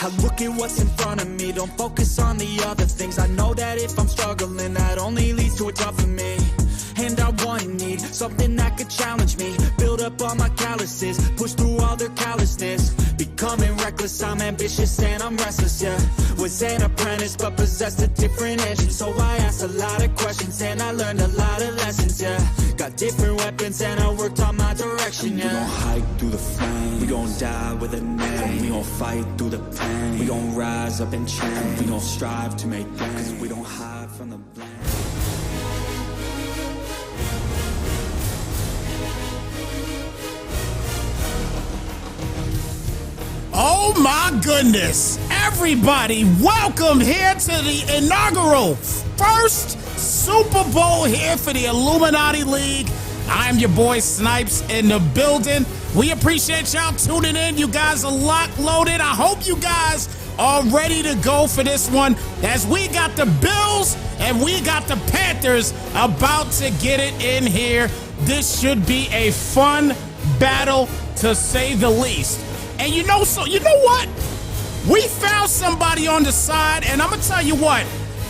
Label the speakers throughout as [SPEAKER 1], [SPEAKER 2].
[SPEAKER 1] I look at what's in front of me, don't focus on the other things. I know that if I'm struggling, that only leads to a job for me. And I want and need something that could challenge me. Build up all my calluses, push through all their callousness. Becoming reckless, I'm ambitious and I'm restless, yeah. Was an apprentice but possessed a different engine. So I asked a lot of questions and I learned a lot of lessons, yeah. Got different weapons and I worked on my direction, yeah. We gon' hike through the flame, we gon' die with a name. We gon' fight through the pain, we gon' rise up and change. We gon' strive to make gains, we don't hide from the blame.
[SPEAKER 2] Oh my goodness. Everybody, welcome here to the inaugural first Super Bowl here for the Illuminati League. I'm your boy Snypz in the building. We appreciate y'all tuning in. You guys are locked, loaded. I hope you guys are ready to go for this one, as we got the Bills and we got the Panthers about to get it in here. This should be a fun battle, to say the least. And you know what? We found somebody on the side, and I'm gonna tell you what,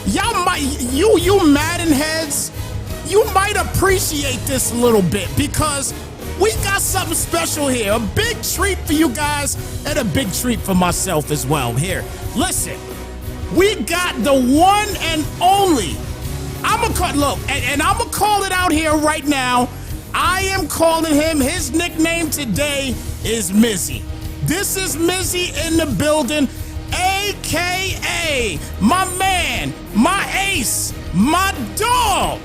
[SPEAKER 2] y'all might, you Madden heads, you might appreciate this a little bit, because we got something special here. A big treat for you guys and a big treat for myself as well. Here, listen, we got the one and only. I'm gonna call it out here right now. I am calling him, his nickname today is Mizzy. This is Mizzy in the building, AKA my man, my ace, my dog.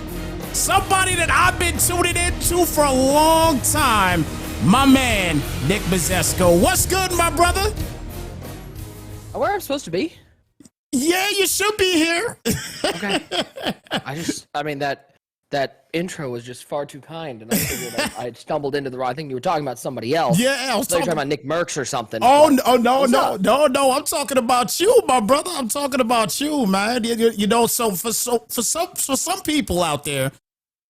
[SPEAKER 2] Somebody that I've been tuning into for a long time, my man, Nick Mizesko. What's good, my brother?
[SPEAKER 3] Where I'm supposed to be?
[SPEAKER 2] Yeah, you should be here.
[SPEAKER 3] Okay. I mean, that intro was just far too kind, and I figured I stumbled into the wrong. I think you were talking about somebody else.
[SPEAKER 2] Yeah, I was
[SPEAKER 3] talking about Nick Merckx or something.
[SPEAKER 2] Oh, no. I'm talking about you, my brother. I'm talking about you, man. You know, so for some people out there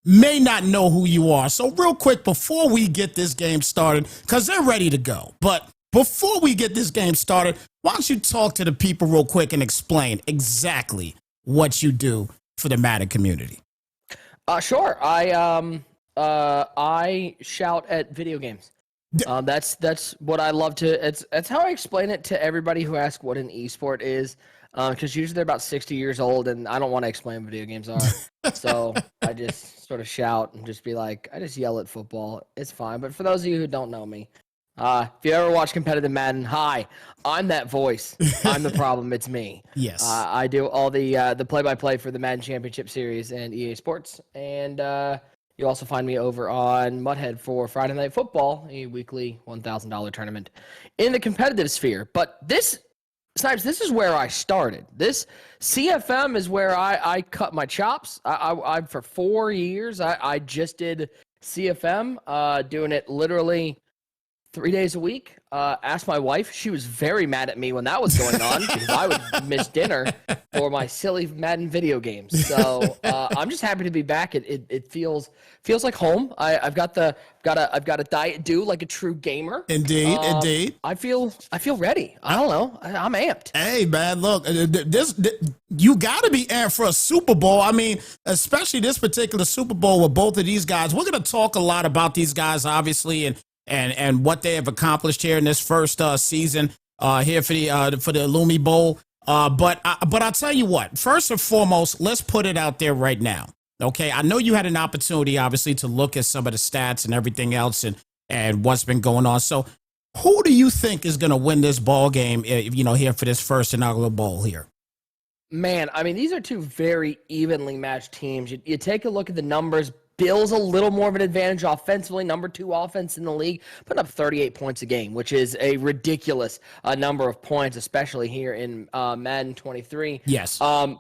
[SPEAKER 2] may not know who you are. So real quick, before we get this game started, because they're ready to go, but before we get this game started, why don't you talk to the people real quick and explain exactly what you do for the Madden community?
[SPEAKER 3] Sure. I shout at video games. That's what I love to. It's how I explain it to everybody who asks what an esport is. Because usually they're about 60 years old, and I don't want to explain what video games are. So I just sort of shout and just be like, I just yell at football. It's fine. But for those of you who don't know me, if you ever watch competitive Madden, hi, I'm that voice. I'm the problem. It's me.
[SPEAKER 2] Yes.
[SPEAKER 3] I do all the play-by-play for the Madden Championship Series and EA Sports. And you also find me over on Mudhead for Friday Night Football, a weekly $1,000 tournament in the competitive sphere. But this, Snypz, this is where I started. This CFM is where I cut my chops. I for 4 years, I just did CFM, doing it literally 3 days a week. Asked my wife. She was very mad at me when that was going on because I would miss dinner for my silly Madden video games. So I'm just happy to be back. It feels like home. I've got a diet due like a true gamer.
[SPEAKER 2] Indeed.
[SPEAKER 3] I feel ready. I don't know. I'm amped.
[SPEAKER 2] Hey man, look, you got to be amped for a Super Bowl. I mean, especially this particular Super Bowl with both of these guys. We're gonna talk a lot about these guys, obviously, and what they have accomplished here in this first season here for the Illumi Bowl. But I'll tell you what, first and foremost, let's put it out there right now. Okay, I know you had an opportunity, obviously, to look at some of the stats and everything else and what's been going on. So who do you think is going to win this ball game, here for this first inaugural bowl here?
[SPEAKER 3] Man, I mean, these are two very evenly matched teams. You take a look at the numbers. Bills a little more of an advantage offensively, number 2 offense in the league, putting up 38 points a game, which is a ridiculous number of points, especially here in Madden 23.
[SPEAKER 2] Yes.
[SPEAKER 3] And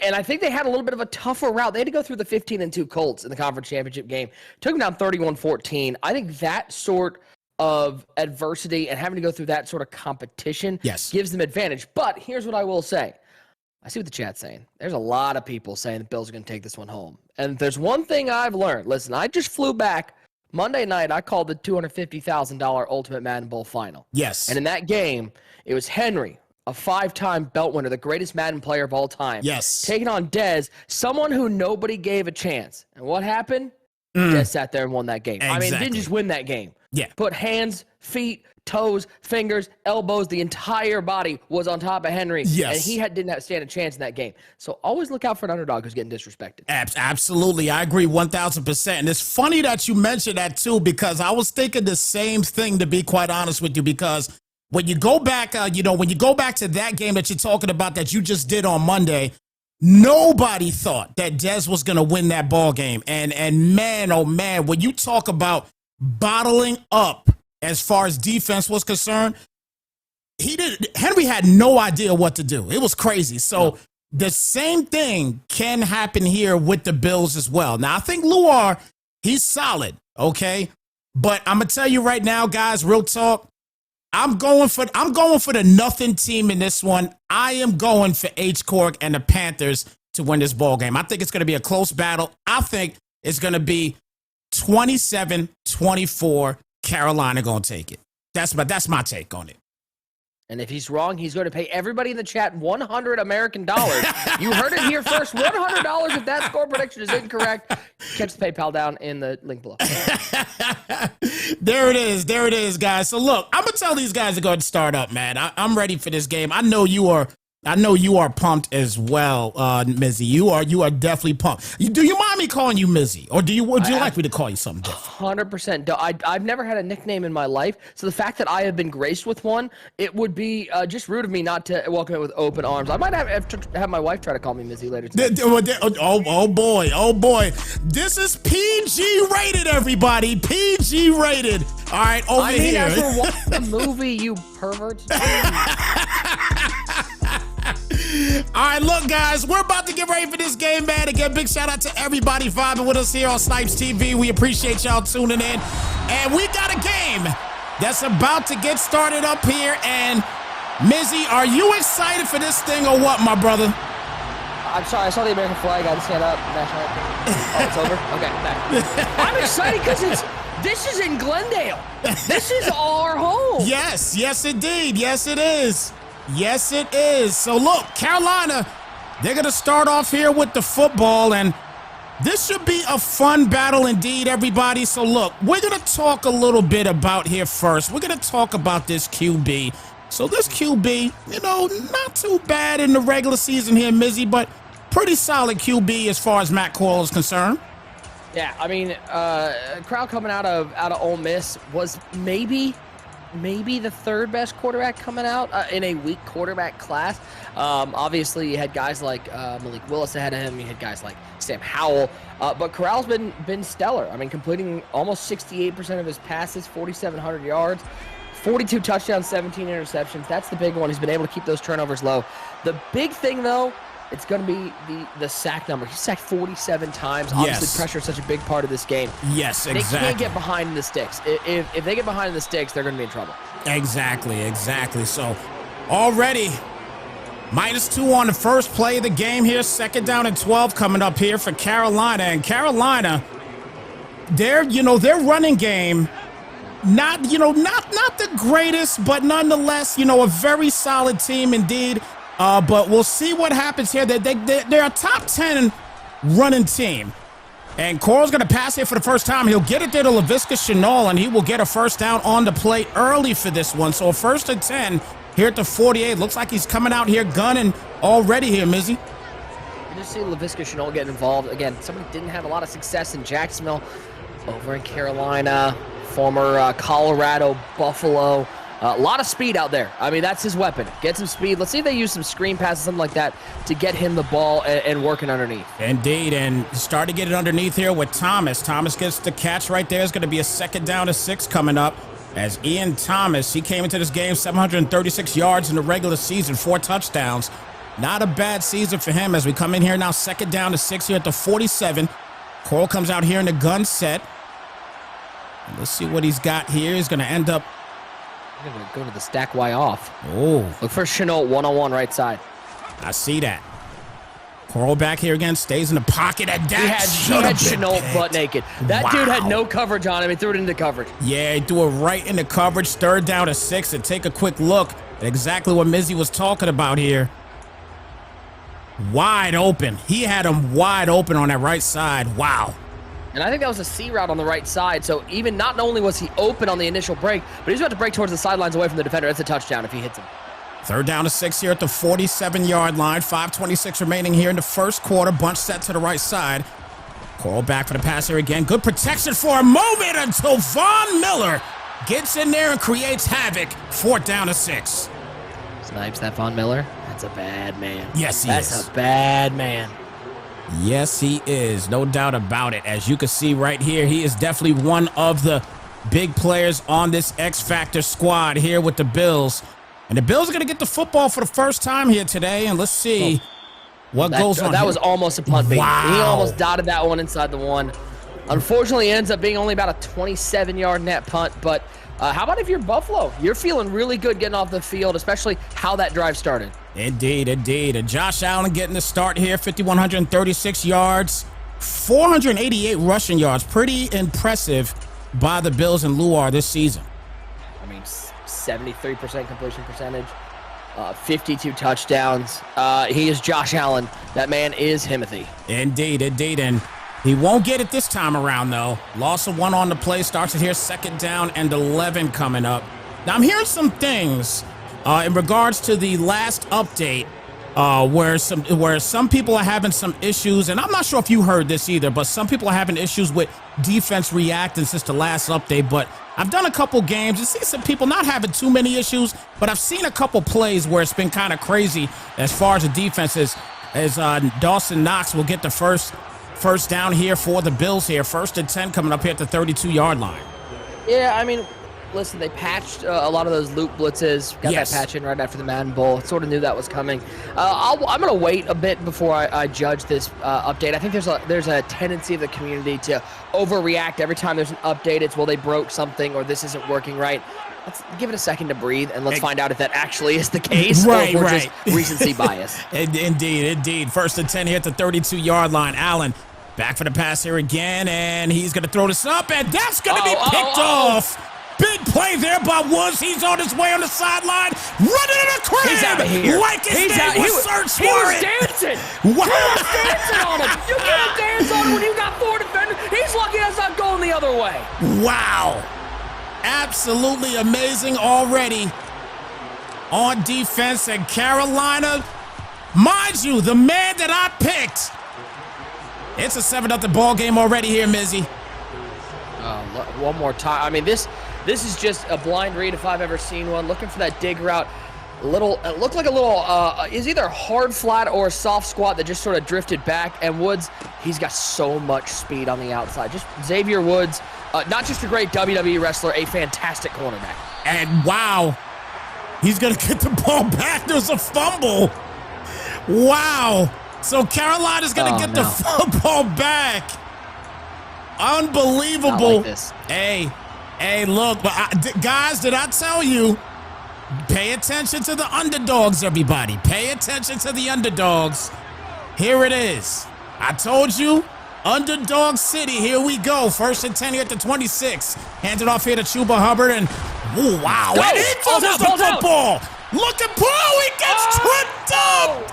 [SPEAKER 3] I think they had a little bit of a tougher route. They had to go through the 15-2 Colts in the conference championship game. Took them down 31-14. I think that sort of adversity and having to go through that sort of competition gives them advantage. But here's what I will say. I see what the chat's saying. There's a lot of people saying the Bills are going to take this one home. And there's one thing I've learned. Listen, I just flew back Monday night. I called the $250,000 Ultimate Madden Bowl final.
[SPEAKER 2] Yes.
[SPEAKER 3] And in that game, it was Henry, a 5-time belt winner, the greatest Madden player of all time.
[SPEAKER 2] Yes.
[SPEAKER 3] Taking on Dez, someone who nobody gave a chance. And what happened? Dez sat there and won that game.
[SPEAKER 2] Exactly.
[SPEAKER 3] I mean, didn't just win that game.
[SPEAKER 2] Yeah.
[SPEAKER 3] Put hands, feet, toes, fingers, elbows, the entire body was on top of Henry.
[SPEAKER 2] Yes.
[SPEAKER 3] And he didn't stand a chance in that game. So always look out for an underdog who's getting disrespected.
[SPEAKER 2] Absolutely. I agree 1,000%. And it's funny that you mentioned that too, because I was thinking the same thing, to be quite honest with you, because when you go back, when you go back to that game that you're talking about that you just did on Monday, nobody thought that Dez was going to win that ball game. And man, oh man, when you talk about bottling up as far as defense was concerned, Henry had no idea what to do. It was crazy. So the same thing can happen here with the Bills as well. Now, I think Luar, he's solid, okay? But I'm going to tell you right now, guys, real talk, I'm going for the nothing team in this one. I am going for Hcoak and the Panthers to win this ball game. I think it's going to be a close battle. I think it's going to be 27-24. Carolina going to take it. That's my take on it.
[SPEAKER 3] And if he's wrong, he's going to pay everybody in the chat $100 American. You heard it here first. $100 if that score prediction is incorrect. Catch the PayPal down in the link below.
[SPEAKER 2] There it is, guys. So look, I'm gonna tell these guys to go ahead and start up, man. I'm ready for this game. I know you are pumped as well, Mizzy. You are definitely pumped. Do you mind me calling you Mizzy, or would you like me to call you something different?
[SPEAKER 3] 100%. I've never had a nickname in my life, so the fact that I have been graced with one, it would be just rude of me not to welcome it with open arms. I might have to have my wife try to call me Mizzy later tonight.
[SPEAKER 2] Oh boy. This is PG rated, everybody. PG rated. All right, over here.
[SPEAKER 3] After watching the movie, you perverts.
[SPEAKER 2] All right, look, guys, we're about to get ready for this game, man. Again, big shout out to everybody vibing with us here on Snypz TV. We appreciate y'all tuning in. And we got a game that's about to get started up here. And Mizzy, are you excited for this thing or what, my brother?
[SPEAKER 3] I'm sorry, I saw the American flag. I had to stand up. National anthem. Oh, it's over? Okay, back. I'm excited because this is in Glendale. This is our home.
[SPEAKER 2] Yes, indeed. Yes, it is. Yes, it is. So look, Carolina, they're going to start off here with the football, and this should be a fun battle indeed, everybody. So look, we're going to talk a little bit about here first. We're going to talk about this QB. So this QB, not too bad in the regular season here, Mizzy, but pretty solid QB as far as Matt Corral is concerned.
[SPEAKER 3] Yeah, I mean, crowd coming out of Ole Miss was maybe the third best quarterback coming out in a weak quarterback class. Obviously, you had guys like Malik Willis ahead of him. You had guys like Sam Howell. But Corral's been stellar. I mean, completing almost 68% of his passes, 4,700 yards, 42 touchdowns, 17 interceptions. That's the big one. He's been able to keep those turnovers low. The big thing, though, it's going to be the sack number. He sacked 47 times. Obviously, pressure is such a big part of this game.
[SPEAKER 2] Yes, exactly.
[SPEAKER 3] They can't get behind in the sticks. If they get behind in the sticks, they're going to be in trouble.
[SPEAKER 2] Exactly. So, already, -2 on the first play of the game here. Second down and 12 coming up here for Carolina. And Carolina, their running game, not the greatest, but nonetheless, a very solid team indeed. But we'll see what happens here. They're a top 10 running team. And Coral's going to pass here for the first time. He'll get it there to Laviska Shenault, and he will get a first down on the play early for this one. So a 1st and 10 here at the 48. Looks like he's coming out here gunning already here, Mizzy.
[SPEAKER 3] You just see Laviska Shenault getting involved. Again, somebody didn't have a lot of success in Jacksonville, over in Carolina, former Colorado, Buffalo. A lot of speed out there. I mean, that's his weapon. Get some speed. Let's see if they use some screen passes, something like that, to get him the ball and working underneath.
[SPEAKER 2] Indeed, and start to get it underneath here with Thomas. Thomas gets the catch right there. It's going to be a 2nd down and 6 coming up as Ian Thomas, he came into this game 736 yards in the regular season, 4 touchdowns. Not a bad season for him as we come in here now, 2nd down and 6 here at the 47. Corral comes out here in the gun set. Let's see what he's got here. He's going to end up
[SPEAKER 3] I'm going to go to the stack Y off.
[SPEAKER 2] Oh.
[SPEAKER 3] Look for Shenault, one-on-one right side.
[SPEAKER 2] I see that. Corral back here again, stays in the pocket. He had
[SPEAKER 3] Shenault butt naked. That dude had no coverage on him. He threw it into coverage.
[SPEAKER 2] Yeah, he threw it right into coverage. 3rd down and 6. And take a quick look. Exactly what Mizzy was talking about here. Wide open. He had him wide open on that right side. Wow.
[SPEAKER 3] And I think that was a C route on the right side. So even not only was he open on the initial break, but he's about to break towards the sidelines away from the defender. That's a touchdown if he hits him.
[SPEAKER 2] 3rd down to 6 here at the 47-yard line. 5:26 remaining here in the first quarter. Bunch set to the right side. Call back for the pass here again. Good protection for a moment until Von Miller gets in there and creates havoc. 4th down to 6.
[SPEAKER 3] Snypz, that Von Miller, that's a bad man.
[SPEAKER 2] Yes, he is.
[SPEAKER 3] That's a bad man.
[SPEAKER 2] Yes, he is. No doubt about it. As you can see right here, he is definitely one of the big players on this X Factor squad here with the Bills. And the Bills are going to get the football for the first time here today. And let's see what goes on.
[SPEAKER 3] That was almost a punt bait.
[SPEAKER 2] Wow.
[SPEAKER 3] He almost dotted that one inside the 1. Unfortunately, it ends up being only about a 27-yard net punt. But how about if you're Buffalo? You're feeling really good getting off the field, especially how that drive started.
[SPEAKER 2] Indeed, indeed. And Josh Allen getting the start here, 5,136 yards, 488 rushing yards. Pretty impressive by the Bills and Luar this season.
[SPEAKER 3] I mean, 73% completion percentage, 52 touchdowns. He is Josh Allen. That man is Himothy.
[SPEAKER 2] Indeed, indeed. And he won't get it this time around, though. Loss of 1 on the play. Starts it here, 2nd down and 11 coming up. Now, I'm hearing some things in regards to the last update where some people are having some issues, and I'm not sure if you heard this either, but some people are having issues with defense reacting since the last update. But I've done a couple games and seen some people not having too many issues, but I've seen a couple plays where it's been kind of crazy as far as the defense is, as Dawson Knox will get the first down here for the Bills here. 1st and 10 coming up here at the 32-yard line.
[SPEAKER 3] Yeah, I mean, listen, they patched a lot of those loop blitzes. Got
[SPEAKER 2] Yes.
[SPEAKER 3] that patch in right after the Madden Bowl. Sort of knew that was coming. I'm going to wait a bit before I judge this update. I think there's a tendency of the community to overreact every time there's an update. It's, well, they broke something or this isn't working right. Let's give it a second to breathe, and let's find out if that actually is the case or if we're just recency bias.
[SPEAKER 2] Indeed, indeed. 1st and 10 here at the 32-yard line. Allen back for the pass here again, and he's going to throw this up, and that's going to be picked off. Big play there by Woods. He's on his way on the sideline, running in a crib.
[SPEAKER 3] He's out of here.
[SPEAKER 2] Like his name was search for it.
[SPEAKER 3] He was dancing.
[SPEAKER 2] Wow.
[SPEAKER 3] He was dancing on him. You can't dance on him when you got 4 defenders. He's lucky that's not going the other way.
[SPEAKER 2] Wow. Absolutely amazing already on defense. And Carolina, mind you, the man that I picked. It's a 7-0 ball game already here, Mizzy.
[SPEAKER 3] One more time. I mean, this is just a blind read if I've ever seen one. Looking for that dig route. It looked like a little, is either a hard flat or a soft squat that just sort of drifted back. And Woods, he's got so much speed on the outside. Just Xavier Woods, not just a great WWE wrestler, a fantastic cornerback.
[SPEAKER 2] And wow, he's going to get the ball back. There's a fumble. Wow. So Carolina's going to get the football back. Unbelievable.
[SPEAKER 3] Not like this.
[SPEAKER 2] Hey, look, but guys, did I tell you? Pay attention to the underdogs, everybody. Pay attention to the underdogs. Here it is. I told you, underdog city. Here we go. 1st and 10 here at the 26. Hands it off here to Chuba Hubbard, and ooh, wow.
[SPEAKER 3] Go.
[SPEAKER 2] And he fumbles the football. Look at Paul. He gets tripped up.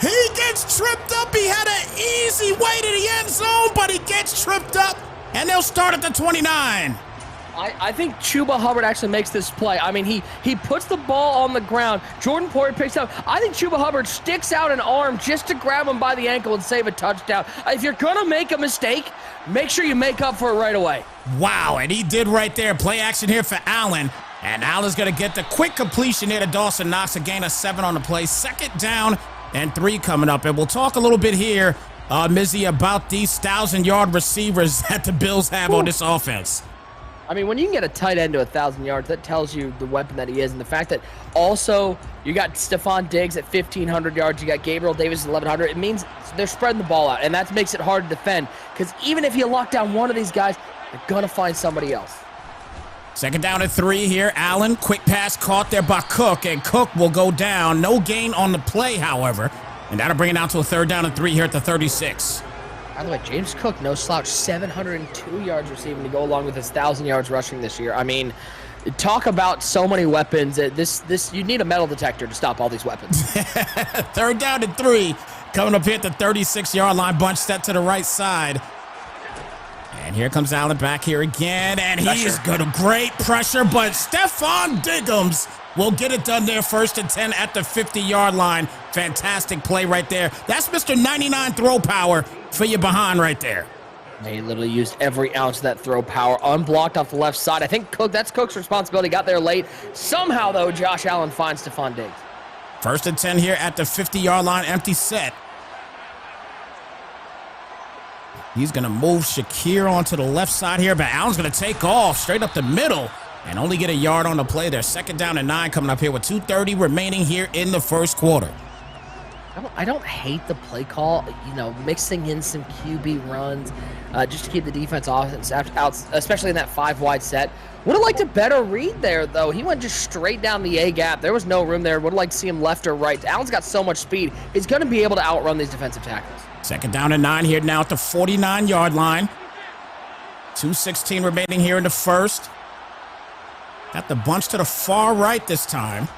[SPEAKER 2] He gets tripped up. He had an easy way to the end zone, but he gets tripped up, and they'll start at the 29.
[SPEAKER 3] I think Chuba Hubbard actually makes this play. I mean, he puts the ball on the ground. Jordan Poyer picks up. I think Chuba Hubbard sticks out an arm just to grab him by the ankle and save a touchdown. If you're going to make a mistake, make sure you make up for it right away.
[SPEAKER 2] Wow, and he did right there. Play action here for Allen. And Allen's going to get the quick completion here to Dawson Knox. A gain of 7 on the play. 2nd down and 3 coming up. And we'll talk a little bit here, Mizzy, about these 1,000-yard receivers that the Bills have on this offense.
[SPEAKER 3] I mean, when you can get a tight end to 1,000 yards, that tells you the weapon that he is. And the fact that also you got Stephon Diggs at 1,500 yards, you got Gabriel Davis at 1,100, it means they're spreading the ball out. And that makes it hard to defend, because even if you lock down one of these guys, you're going to find somebody else.
[SPEAKER 2] 2nd down and 3 here. Allen, quick pass caught there by Cook, and Cook will go down. No gain on the play, however. And that'll bring it down to a 3rd down and 3 here at the 36.
[SPEAKER 3] By the way, James Cook, no slouch, 702 yards receiving to go along with his 1,000 yards rushing this year. I mean, Talk about so many weapons. You need a metal detector to stop all these weapons.
[SPEAKER 2] 3rd down and 3. Coming up here at the 36-yard line. Bunch set to the right side. And here comes Allen back here again. And he's got a great pressure, but Stephon Diggums will get it done there. 1st and 10 at the 50-yard line. Fantastic play right there. That's Mr. 99 throw power for you behind right there.
[SPEAKER 3] He literally used every ounce of that throw power, unblocked off the left side. I think that's Cook's responsibility. Got there late. Somehow, though, Josh Allen finds Stephon Diggs.
[SPEAKER 2] 1st and 10 here at the 50-yard line. Empty set. He's going to move Shakir onto the left side here, but Allen's going to take off straight up the middle and only get a yard on the play there. 2nd down and 9 coming up here with 2:30 remaining here in the 1st quarter.
[SPEAKER 3] I don't hate the play call, mixing in some QB runs just to keep the defense offense out, especially in that 5-wide set. Would have liked a better read there, though. He went just straight down the A gap. There was no room there. Would have liked to see him left or right. Allen's got so much speed. He's going to be able to outrun these defensive tackles.
[SPEAKER 2] 2nd down and 9 here now at the 49-yard line. 2:16 remaining here in the 1st. Got the bunch to the far right this time.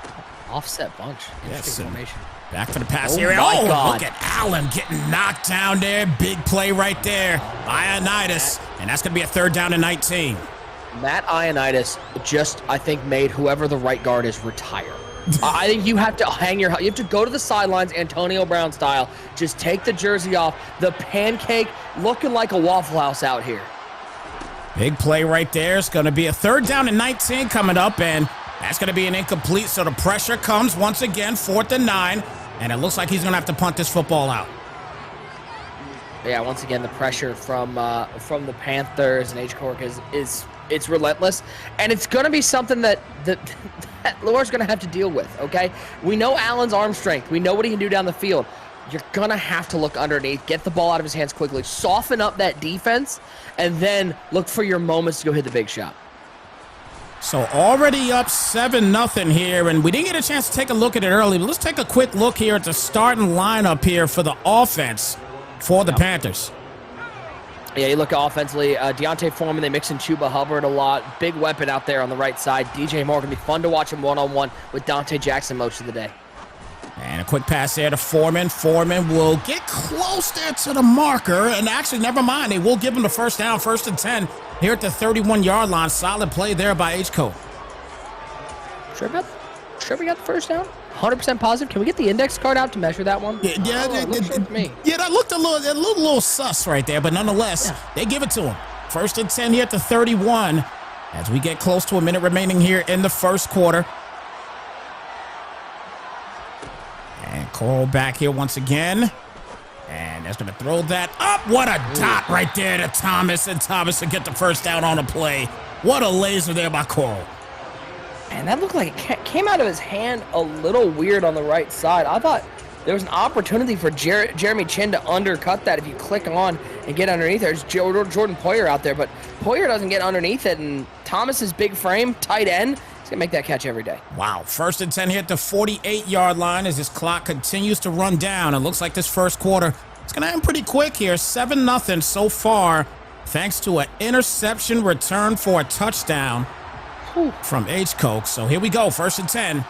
[SPEAKER 3] Offset bunch. Interesting formation.
[SPEAKER 2] Back for the pass here.
[SPEAKER 3] My God.
[SPEAKER 2] Look at Allen getting knocked down there. Big play right there. Ioannidis. And that's going to be a 3rd down and 19.
[SPEAKER 3] Matt Ioannidis just, I think, made whoever the right guard is retire. I think you have to you have to go to the sidelines, Antonio Brown style. Just take the jersey off. The pancake looking like a Waffle House out here.
[SPEAKER 2] Big play right there. It's going to be a 3rd down and 19 coming up, and that's going to be an incomplete. So the pressure comes once again, 4th and 9, and it looks like he's going to have to punt this football out.
[SPEAKER 3] Yeah, once again, the pressure from the Panthers and Hcoak is it's relentless, and it's going to be something that Luar's going to have to deal with, okay? We know Allen's arm strength. We know what he can do down the field. You're going to have to look underneath, get the ball out of his hands quickly, soften up that defense, and then look for your moments to go hit the big shot.
[SPEAKER 2] So already up 7-0 here, and we didn't get a chance to take a look at it early, but let's take a quick look here at the starting lineup here for the offense for the Panthers.
[SPEAKER 3] Yeah, you look offensively, Deontay Foreman, they mix in Chuba Hubbard a lot. Big weapon out there on the right side. DJ Moore, going to be fun to watch him one-on-one with Dante Jackson most of the day.
[SPEAKER 2] And a quick pass there to Foreman. Foreman will get close there to the marker. And actually, never mind. They will give him the 1st down, 1st and 10 here at the 31-yard line. Solid play there by Hcoak.
[SPEAKER 3] Sure we got the 1st down? 100% positive. Can we get the index card out to measure that one?
[SPEAKER 2] Yeah, that looked a little sus right there, but nonetheless, they give it to him. 1st and 10 here at the 31 as we get close to a minute remaining here in the 1st quarter. And Coral back here once again. And that's going to throw that up. What a dot right there to Thomas, and Thomas will get the 1st down on the play. What a laser there by Coral.
[SPEAKER 3] And that looked like it came out of his hand a little weird on the right side. I thought there was an opportunity for Jeremy Chin to undercut that if you click on and get underneath. There's Jordan Poyer out there, but Poyer doesn't get underneath it, and Thomas's big frame, tight end, he's going to make that catch every day.
[SPEAKER 2] Wow, 1st and 10 here at the 48-yard line as this clock continues to run down. It looks like this 1st quarter, it's going to end pretty quick here. 7-0 so far, thanks to an interception return for a touchdown from Hcoak. So here we go, 1st and 10.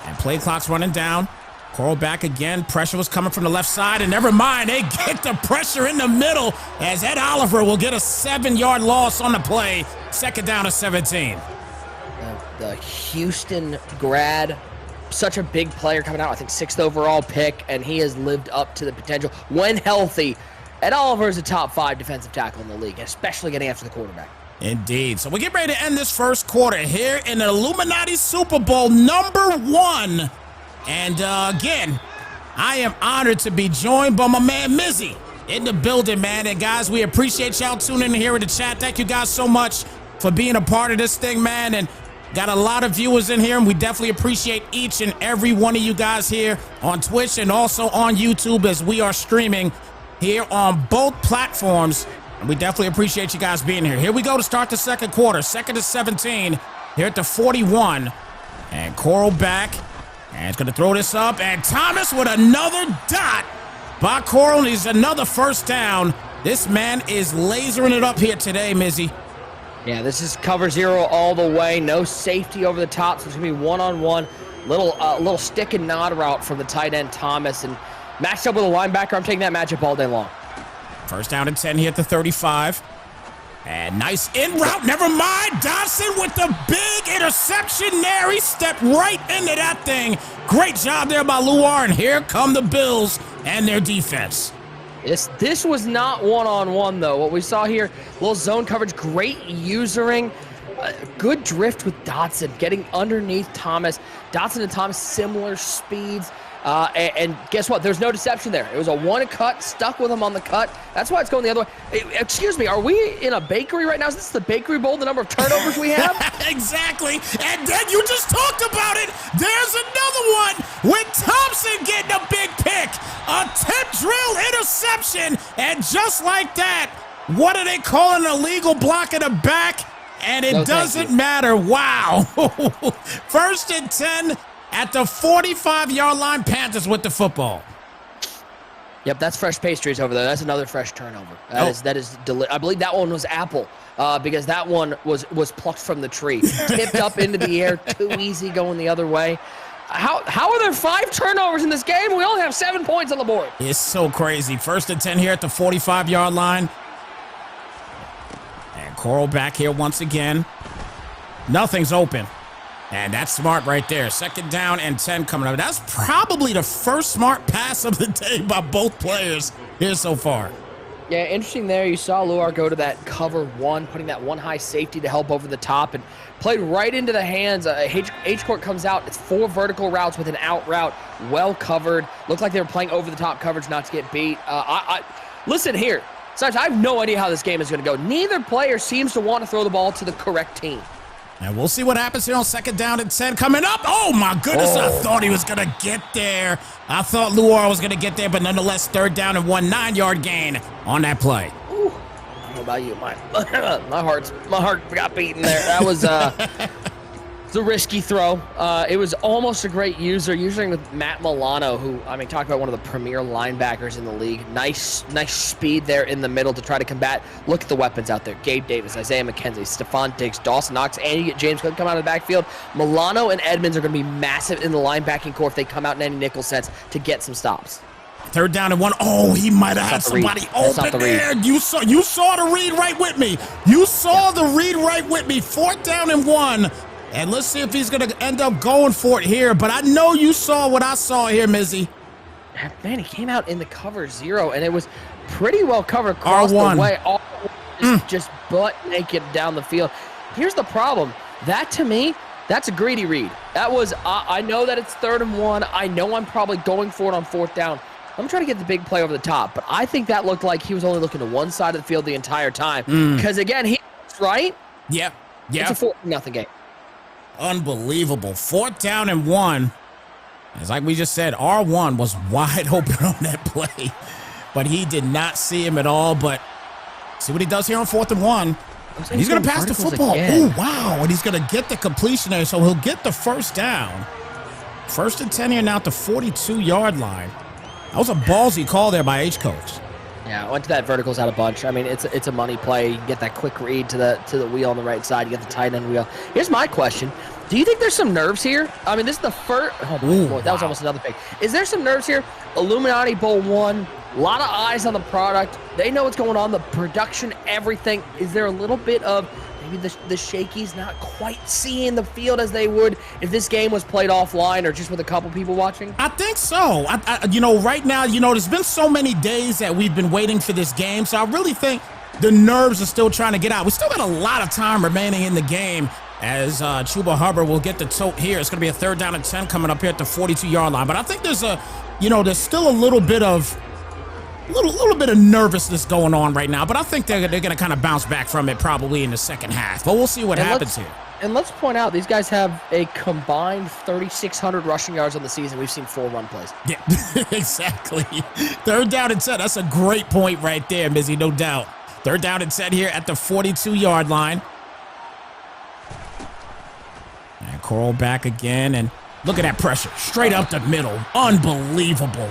[SPEAKER 2] And play clock's running down. Coral back again. Pressure was coming from the left side, and never mind, they get the pressure in the middle as Ed Oliver will get a 7-yard loss on the play. 2nd down to 17.
[SPEAKER 3] The Houston grad, such a big player coming out. I think 6th overall pick, and he has lived up to the potential. When healthy, Ed Oliver is a top 5 defensive tackle in the league, especially getting after the quarterback.
[SPEAKER 2] Indeed. So we get ready to end this 1st quarter here in the Illuminati Super Bowl #1. And again, I am honored to be joined by my man Mizzy in the building, man. And guys, we appreciate y'all tuning in here in the chat. Thank you guys so much for being a part of this thing, man. And got a lot of viewers in here, and we definitely appreciate each and every one of you guys here on Twitch and also on YouTube as we are streaming here on both platforms. And we definitely appreciate you guys being here. Here we go to start the 2nd quarter. 2nd to 17 here at the 41. And Coral back. And it's going to throw this up. And Thomas with another dot by Coral. He's another 1st down. This man is lasering it up here today, Mizzy.
[SPEAKER 3] Yeah, this is cover 0 all the way. No safety over the top, so it's going to be one-on-one. Little stick and nod route from the tight end, Thomas. And matched up with a linebacker, I'm taking that matchup all day long.
[SPEAKER 2] First down and 10 here at the 35. And nice in route. Never mind. Dodson with the big interception there. He stepped right into that thing. Great job there by Luar. And here come the Bills and their defense.
[SPEAKER 3] This was not one-on-one, though. What we saw here, little zone coverage, great usering, good drift with Dodson, getting underneath Thomas. Dodson and Thomas, similar speeds. And guess what? There's no deception there. It was a one cut, stuck with him on the cut. That's why it's going the other way. Excuse me, are we in a bakery right now? Is this the bakery bowl, the number of turnovers we have?
[SPEAKER 2] Exactly. And then you just talked about it. There's another one with Thompson getting a big pick. A 10-drill interception. And just like that, what are they calling an illegal block in the back? And it doesn't matter. Wow. First and 10. At the 45-yard line, Panthers with the football.
[SPEAKER 3] Yep, that's fresh pastries over there. That's another fresh turnover. That is I believe that one was Apple, because that one was plucked from the tree. Tipped up into the air, too easy going the other way. How are there 5 turnovers in this game? We only have 7 points on the board.
[SPEAKER 2] It's so crazy. First and 10 here at the 45-yard line. And Coral back here once again. Nothing's open. And that's smart right there. Second down and 10 coming up. That's probably the first smart pass of the day by both players here so far.
[SPEAKER 3] Yeah, interesting there. You saw Luar go to that cover 1, putting that one high safety to help over the top, and played right into the hands. Hcoak comes out. It's 4 vertical routes with an out route. Well covered. Looked like they were playing over the top coverage not to get beat. Listen here. Snypz, I have no idea how this game is going to go. Neither player seems to want to throw the ball to the correct team.
[SPEAKER 2] And we'll see what happens here on second down and 10 coming up. Oh, my goodness. I thought he was going to get there. I thought Luar was going to get there, but nonetheless, third down and 1 9-yard gain on that play.
[SPEAKER 3] Ooh. I don't know about you. My heart got beaten there. That was it's a risky throw. It was almost a great using with Matt Milano, who, I mean, talk about one of the premier linebackers in the league. Nice speed there in the middle to try to combat. Look at the weapons out there. Gabe Davis, Isaiah McKenzie, Stephon Diggs, Dawson Knox, and you get James Cook come out of the backfield. Milano and Edmonds are going to be massive in the linebacking core if they come out in any nickel sets to get some stops.
[SPEAKER 2] Third down and 1. Oh, he might have had somebody open there. You saw the read right with me. You saw the read right with me. Fourth down and 1. And let's see if he's going to end up going for it here. But I know you saw what I saw here, Mizzy.
[SPEAKER 3] Man, he came out in the cover 0, and it was pretty well covered across
[SPEAKER 2] R1.
[SPEAKER 3] the way. All just butt naked down the field. Here's the problem. That, to me, that's a greedy read. That was, I know that it's 3rd and 1. I know I'm probably going for it on 4th down. I'm trying to get the big play over the top. But I think that looked like he was only looking to one side of the field the entire time. Because, again, he's right.
[SPEAKER 2] Yeah.
[SPEAKER 3] It's a 4-0 game.
[SPEAKER 2] Unbelievable. 4th down and 1. It's like we just said, R1 was wide open on that play, but he did not see him at all. But see what he does here on 4th and 1. And he's going to pass the football. Oh, wow. And he's going to get the completion there, so he'll get the first down. First and 10 here now at the 42-yard line. That was a ballsy call there by Hcoak.
[SPEAKER 3] Yeah, I went to that verticals out a bunch. I mean, it's a money play. You can get that quick read to the wheel on the right side. You get the tight end wheel. Here's my question. Do you think there's some nerves here? I mean, this is the first. Oh, my boy, that was almost another pick. Is there some nerves here? Illuminati Bowl 1. A lot of eyes on the product. They know what's going on. The production, everything. Is there a little bit of maybe the shakies not quite seeing the field as they would if this game was played offline or just with a couple people watching?
[SPEAKER 2] I think so. Right now, there's been so many days that we've been waiting for this game, so I really think the nerves are still trying to get out. We still got a lot of time remaining in the game as Chuba Hubbard will get the tote here. It's going to be a 3rd down and 10 coming up here at the 42-yard line. But I think there's there's still a little bit of nervousness going on right now. But I think they're going to kind of bounce back from it probably in the second half. But we'll see what happens here.
[SPEAKER 3] And let's point out, these guys have a combined 3,600 rushing yards on the season. We've seen 4 run plays.
[SPEAKER 2] Yeah, exactly. 3rd down and 10. That's a great point right there, Mizzy, no doubt. 3rd down and 10 here at the 42-yard line. And Coral back again, and look at that pressure. Straight up the middle. Unbelievable.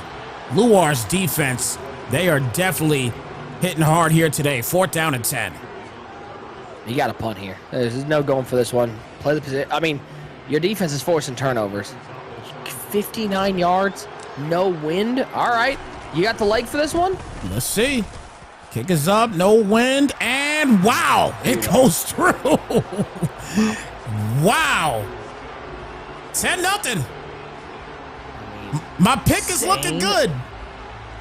[SPEAKER 2] Luar's defense, they are definitely hitting hard here today. 4th down and 10.
[SPEAKER 3] You got to punt here. There's no going for this one. Play the position. I mean, your defense is forcing turnovers. 59 yards, no wind. All right. You got the leg for this one?
[SPEAKER 2] Let's see. Kick is up, no wind, and wow, it goes through. Wow. 10-0. My pick is looking good.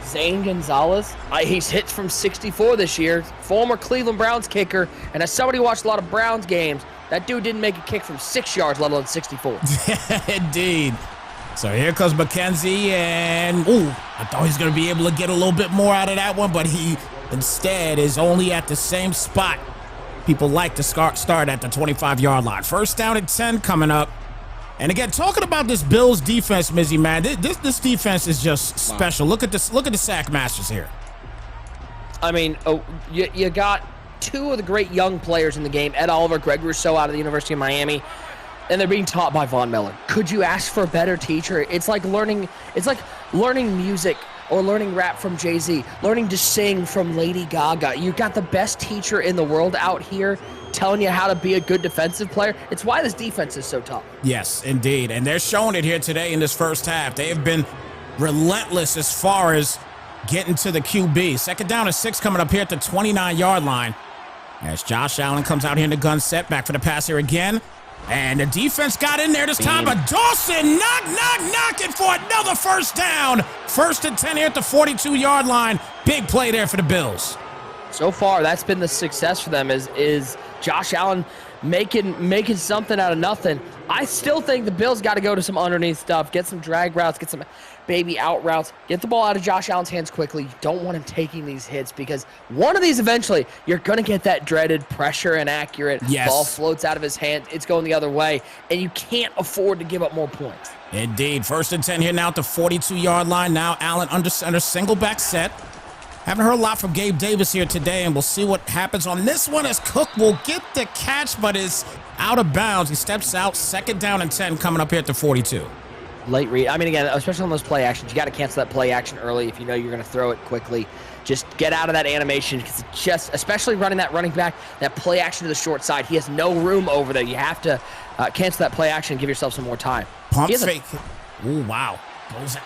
[SPEAKER 3] Zane Gonzalez, he's hit from 64 this year. Former Cleveland Browns kicker, and as somebody who watched a lot of Browns games, that dude didn't make a kick from 6 yards, let alone 64.
[SPEAKER 2] Indeed. So here comes McKenzie, and ooh, I thought he was going to be able to get a little bit more out of that one, but he instead is only at the same spot. People like to start at the 25-yard line. First down at 10 coming up. And again, talking about this Bills defense, Mizzy, man, this defense is just special. Wow. Look at this. Look at the sack masters here.
[SPEAKER 3] I mean, you got two of the great young players in the game, Ed Oliver, Greg Rousseau out of the University of Miami, and they're being taught by Von Miller. Could you ask for a better teacher? It's like learning music or learning rap from Jay-Z, learning to sing from Lady Gaga. You got the best teacher in the world out here telling you how to be a good defensive player. It's why this defense is so tough.
[SPEAKER 2] Yes, indeed. And they're showing it here today in this first half. They have been relentless as far as getting to the QB. Second down and 6 coming up here at the 29-yard line. As Josh Allen comes out here in the gun set, back for the pass here again. And the defense got in there this time, but Dawson knocking for another first down. First and 10 here at the 42-yard line. Big play there for the Bills.
[SPEAKER 3] So far, that's been the success for them is Josh Allen making something out of nothing. I still think the Bills got to go to some underneath stuff, get some drag routes, get some baby out routes, get the ball out of Josh Allen's hands quickly. You don't want him taking these hits because one of these eventually, you're going to get that dreaded pressure inaccurate.
[SPEAKER 2] Yes.
[SPEAKER 3] Ball floats out of his hand. It's going the other way, and you can't afford to give up more points.
[SPEAKER 2] Indeed. First and 10 here now at the 42-yard line. Now Allen under single back set. Haven't heard a lot from Gabe Davis here today, and we'll see what happens on this one as Cook will get the catch, but is out of bounds. He steps out. Second down and 10 coming up here at the 42.
[SPEAKER 3] Late read. I mean, again, especially on those play actions, you got to cancel that play action early if you know you're going to throw it quickly. Just get out of that animation because just, especially running that running back, that play action to the short side, he has no room over there. You have to cancel that play action and give yourself some more time.
[SPEAKER 2] Pump fake. Oh, wow.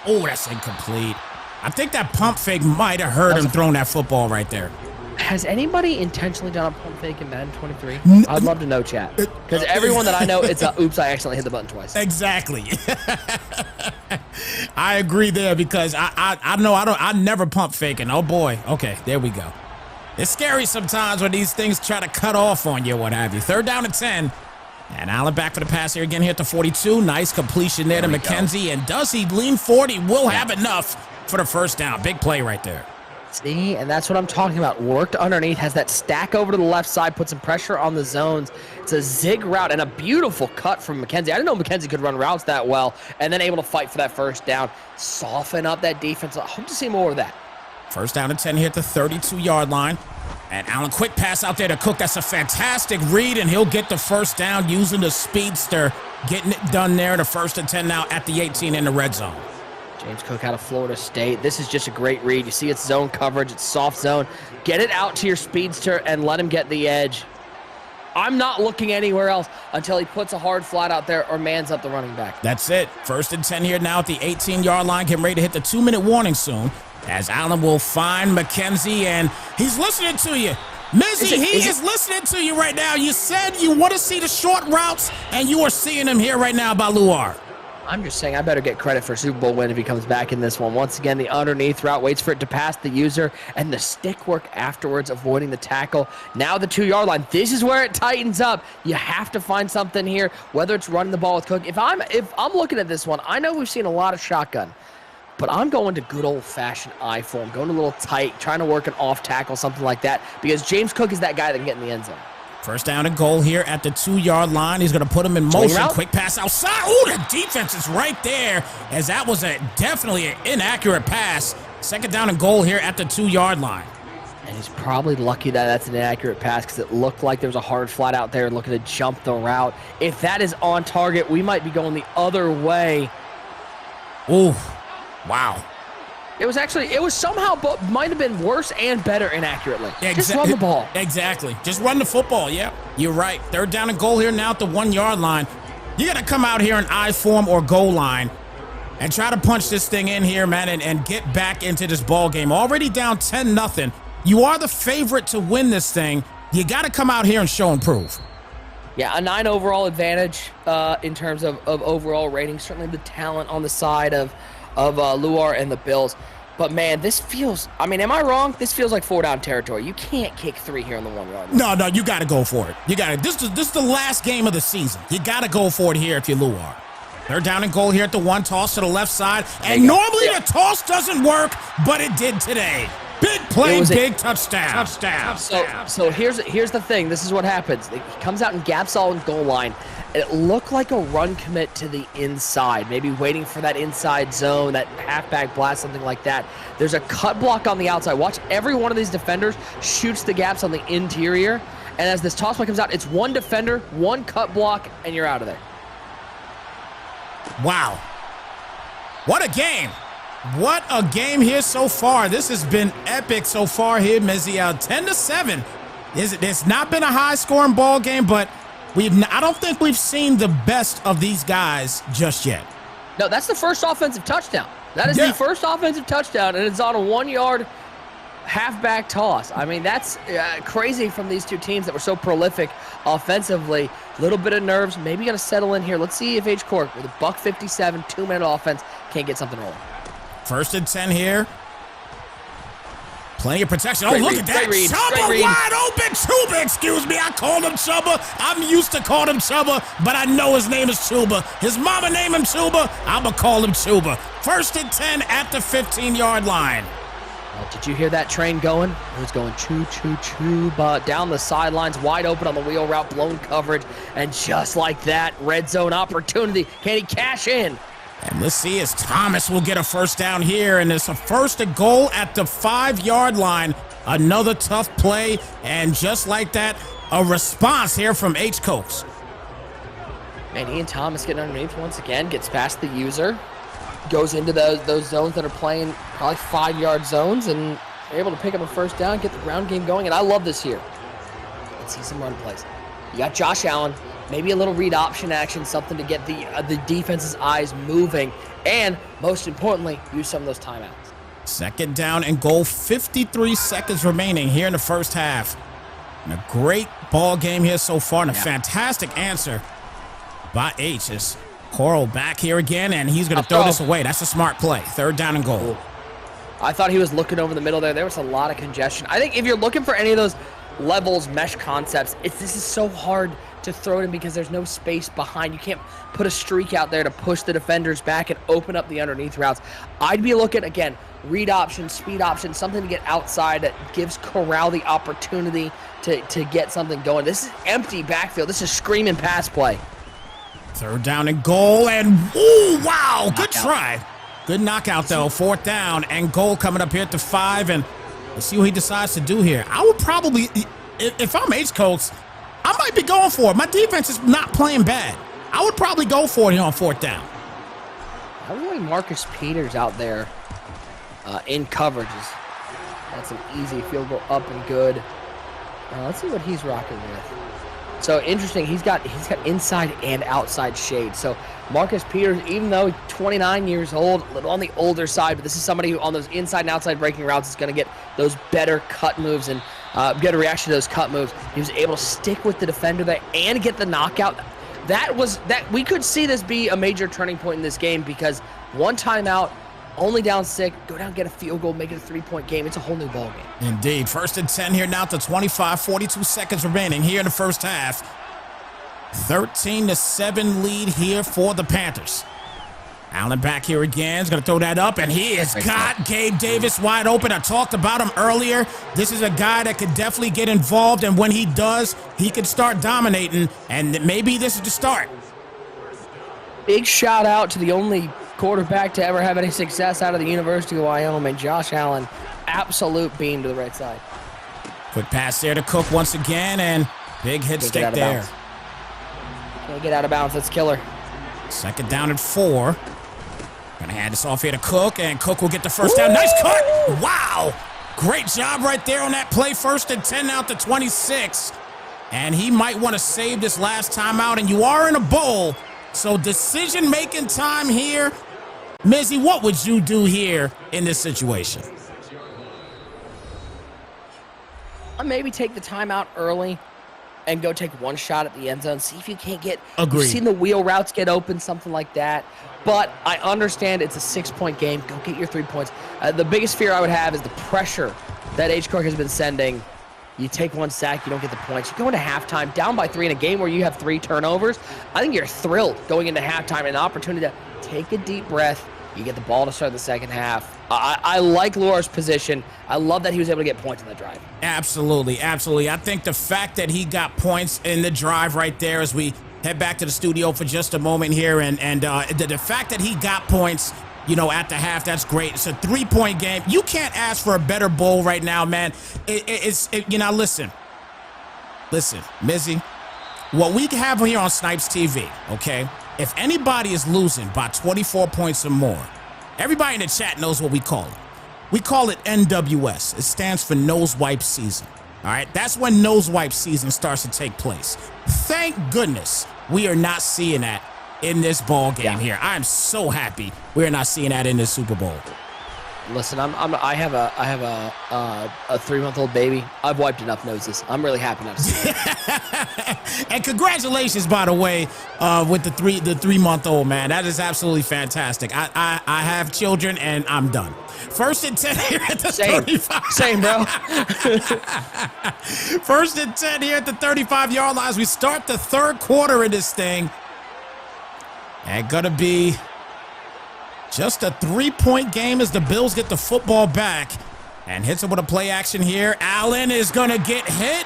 [SPEAKER 2] Oh, that's incomplete. I think that pump fake might have hurt him throwing that football right there.
[SPEAKER 3] Has anybody intentionally done a pump fake in Madden 23? I'd love to know, chat. Because everyone that I know, it's a oops, I accidentally hit the button twice.
[SPEAKER 2] Exactly. I agree there because I know I never pump faking. Oh boy. Okay, there we go. It's scary sometimes when these things try to cut off on you, what have you. Third down and 10. And Allen back for the pass here again here at the 42. Nice completion there to McKenzie. And does he lean forward? He will have enough for the first down. Big play right there.
[SPEAKER 3] See, and that's what I'm talking about. Worked underneath, has that stack over to the left side, put some pressure on the zones. It's a zig route and a beautiful cut from McKenzie. I didn't know McKenzie could run routes that well, and then able to fight for that first down. Soften up that defense. I hope to see more of that.
[SPEAKER 2] First down and 10 here at the 32-yard line. And Allen, quick pass out there to Cook. That's a fantastic read, and he'll get the first down using the speedster. Getting it done there. The first and 10 now at the 18 in the red zone.
[SPEAKER 3] James Cook out of Florida State. This is just a great read. You see it's zone coverage. It's soft zone. Get it out to your speedster and let him get the edge. I'm not looking anywhere else until he puts a hard flat out there or mans up the running back.
[SPEAKER 2] That's it. First and 10 here now at the 18-yard line. Getting ready to hit the 2-minute warning soon. As Allen will find McKenzie, and he's listening to you. Mizzy, he is listening to you right now. You said you want to see the short routes, and you are seeing them here right now by Luar.
[SPEAKER 3] I'm just saying I better get credit for a Super Bowl win if he comes back in this one. Once again, the underneath route waits for it to pass the user, and the stick work afterwards, avoiding the tackle. Now the 2-yard line. This is where it tightens up. You have to find something here, whether it's running the ball with Cook. If I'm looking at this one, I know we've seen a lot of shotgun, but I'm going to good old-fashioned I form, going a little tight, trying to work an off tackle, something like that, because James Cook is that guy that can get in the end zone.
[SPEAKER 2] First down and goal here at the 2-yard line. He's going to put him in motion. Quick pass outside. Oh, the defense is right there, as that was definitely an inaccurate pass. Second down and goal here at the 2-yard line.
[SPEAKER 3] And he's probably lucky that that's an inaccurate pass because it looked like there was a hard flat out there looking to jump the route. If that is on target, we might be going the other way.
[SPEAKER 2] Ooh, wow.
[SPEAKER 3] It was somehow, might have been worse and better inaccurately. Just run the ball.
[SPEAKER 2] Exactly. Just run the football. Yeah, you're right. 3rd down and goal here now at the 1-yard line. You got to come out here in I form or goal line and try to punch this thing in here, man, and get back into this ball game. Already down 10-0. You are the favorite to win this thing. You got to come out here and show and prove.
[SPEAKER 3] Yeah, a 9 overall advantage in terms of overall rating. Certainly the talent on the side of Luar and the Bills. But, man, this feels, I mean, am I wrong? This feels like 4-down territory. You can't kick 3 here on the 1-yard line.
[SPEAKER 2] No, you got to go for it. You got to. This is the last game of the season. You got to go for it here if you're Luar. 3rd down and goal here at the 1, toss to the left side. And normally the toss doesn't work, but it did today. Big play, big touchdown.
[SPEAKER 3] So here's the thing. This is what happens. He comes out and gaps all in goal line. And it looked like a run commit to the inside, maybe waiting for that inside zone, that halfback blast, something like that. There's a cut block on the outside. Watch every one of these defenders shoots the gaps on the interior. And as this toss play comes out, it's one defender, one cut block, and you're out of there.
[SPEAKER 2] Wow. What a game. What a game here so far. This has been epic so far here, Mizzy. 10-7. It's not been a high-scoring ball game, but I don't think we've seen the best of these guys just yet.
[SPEAKER 3] No, that's the first offensive touchdown. That is the first offensive touchdown, and it's on a 1-yard halfback toss. I mean, that's crazy from these two teams that were so prolific offensively. A little bit of nerves, maybe going to settle in here. Let's see if Hcoak with a $157, 2-minute offense can't get something rolling.
[SPEAKER 2] 1st and 10 here. Plenty of protection. Oh, look at that. Chubba wide open. Chuba, excuse me. I called him Chubba. I'm used to calling him Chubba, but I know his name is Chuba. His mama named him Chuba. I'm going to call him Chuba. 1st and 10 at the 15-yard line.
[SPEAKER 3] Well, did you hear that train going? It was going choo-choo-choo, but down the sidelines, wide open on the wheel route, blown coverage, and just like that, red zone opportunity. Can he cash in?
[SPEAKER 2] And let's see as Thomas will get a 1st down here, and it's a 1st and goal at the 5-yard line. Another tough play, and just like that, a response here from Hcoak.
[SPEAKER 3] Man, Ian Thomas getting underneath once again, gets past the user, goes into those zones that are playing probably 5-yard zones, and able to pick up a 1st down, get the ground game going, and I love this here. Let's see some run plays. You got Josh Allen. Maybe a little read option action, something to get the defense's eyes moving, and most importantly, use some of those timeouts.
[SPEAKER 2] 2nd down and goal, 53 seconds remaining here in the 1st half. And a great ball game here so far, and a fantastic answer by H. As Coral back here again, and he's going to throw this away. That's a smart play. 3rd down and goal.
[SPEAKER 3] I thought he was looking over the middle there. There was a lot of congestion. I think if you're looking for any of those levels, mesh concepts, this is so hard to throw it in because there's no space behind. You can't put a streak out there to push the defenders back and open up the underneath routes. I'd be looking, again, read option, speed option, something to get outside that gives Corral the opportunity to get something going. This is empty backfield. This is screaming pass play.
[SPEAKER 2] 3rd down and goal, and ooh, wow, good try. Good knockout, though. 4th down and goal coming up here at the 5, and let's see what he decides to do here. I would probably, if I'm Hcoak, I might be going for it. My defense is not playing bad. I would probably go for it here on 4th down.
[SPEAKER 3] I really Marcus Peters out there in coverages. That's an easy field goal up and good. Let's see what he's rocking with. So interesting, he's got inside and outside shade. So Marcus Peters, even though he's 29 years old, a little on the older side, but this is somebody who on those inside and outside breaking routes is going to get those better cut moves and get a reaction to those cut moves. He was able to stick with the defender there and get the knockout. That we could see this be a major turning point in this game because one timeout, only down 6, go down, get a field goal, make it a 3-point game. It's a whole new ball game.
[SPEAKER 2] Indeed. 1st and 10 here now to 25, 42 seconds remaining here in the 1st half. 13-7 lead here for the Panthers. Allen back here again. He's going to throw that up, and he has got Gabe Davis wide open. I talked about him earlier. This is a guy that could definitely get involved, and when he does, he can start dominating, and maybe this is the start.
[SPEAKER 3] Big shout out to the only quarterback to ever have any success out of the University of Wyoming, Josh Allen. Absolute beam to the right side.
[SPEAKER 2] Quick pass there to Cook once again, and big hit stick there.
[SPEAKER 3] Can't get out of bounds. That's killer.
[SPEAKER 2] 2nd down and 4. Gonna hand this off here to Hcoak, and Hcoak will get the first down. Nice cut! Wow! Great job right there on that play. 1st and 10 out to 26. And he might want to save this last timeout, and you are in a bowl. So decision-making time here. Mizzy, what would you do here in this situation?
[SPEAKER 3] I'll maybe take the timeout early and go take one shot at the end zone. See if you can't get.
[SPEAKER 2] Agreed.
[SPEAKER 3] You've seen the wheel routes get open, something like that. But I understand it's a 6-point game. Go get your 3 points. The biggest fear I would have is the pressure that Hcoak has been sending. You take one sack, you don't get the points. You go into halftime down by 3 in a game where you have 3 turnovers. I think you're thrilled going into halftime, an opportunity to take a deep breath. You get the ball to start the second half. I like Luar's position. I love that he was able to get points in the drive.
[SPEAKER 2] Absolutely, absolutely. I think the fact that he got points in the drive right there as we head back to the studio for just a moment here, and the fact that he got points, you know, at the half, that's great. It's a 3-point game. You can't ask for a better bowl right now, man. You know, listen, Mizzy, what we have here on Snypz TV, okay? If anybody is losing by 24 points or more, everybody in the chat knows what we call it. We call it NWS. It stands for Nose Wipe Season. All right, that's when nose wipe season starts to take place. Thank goodness we are not seeing that in this ball game here. I am so happy we're not seeing that in this Super Bowl.
[SPEAKER 3] Listen, I have a 3-month-old baby. I've wiped enough noses. I'm really happy not to see it.
[SPEAKER 2] And congratulations, by the way, with the 3-month-old, man. That is absolutely fantastic. I have children and I'm done. 1st and 10 here at the 35.
[SPEAKER 3] Same, bro.
[SPEAKER 2] 1st and 10 here at the 35-yard line as we start the 3rd quarter of this thing. And gonna be just a 3-point game as the Bills get the football back and hits it with a play action here. Allen is gonna get hit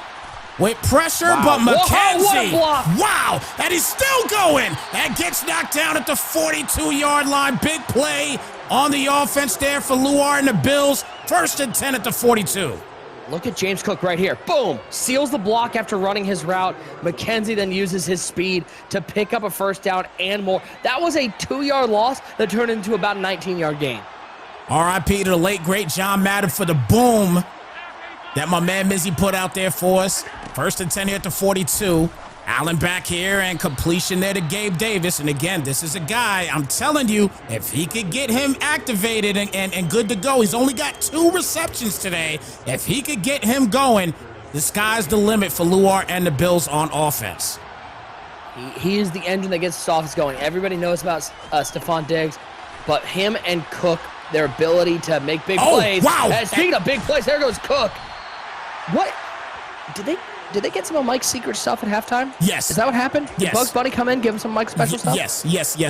[SPEAKER 2] with pressure, but McKenzie, wow, and he's still going and gets knocked down at the 42-yard line. Big play on the offense there for Luar and the Bills. 1st and 10 at the 42.
[SPEAKER 3] Look at James Cook right here. Boom! Seals the block after running his route. McKenzie then uses his speed to pick up a 1st down and more. That was a 2-yard loss that turned into about a 19-yard gain.
[SPEAKER 2] R.I.P. to the late, great John Madden for the boom that my man Mizzy put out there for us. 1st and 10 here at the 42. Allen back here and completion there to Gabe Davis. And again, this is a guy, I'm telling you, if he could get him activated and good to go, he's only got 2 receptions today. If he could get him going, the sky's the limit for Luar and the Bills on offense.
[SPEAKER 3] He is the engine that gets this offense going. Everybody knows about Stephon Diggs, but him and Cook, their ability to make big plays.
[SPEAKER 2] Wow!
[SPEAKER 3] And speaking of big plays, there goes Cook. What? Did they get some of Mike's secret stuff at halftime?
[SPEAKER 2] Yes.
[SPEAKER 3] Is that what happened?
[SPEAKER 2] Yes.
[SPEAKER 3] Did Bugs Bunny come in, give him some Mike's special stuff?
[SPEAKER 2] Yes,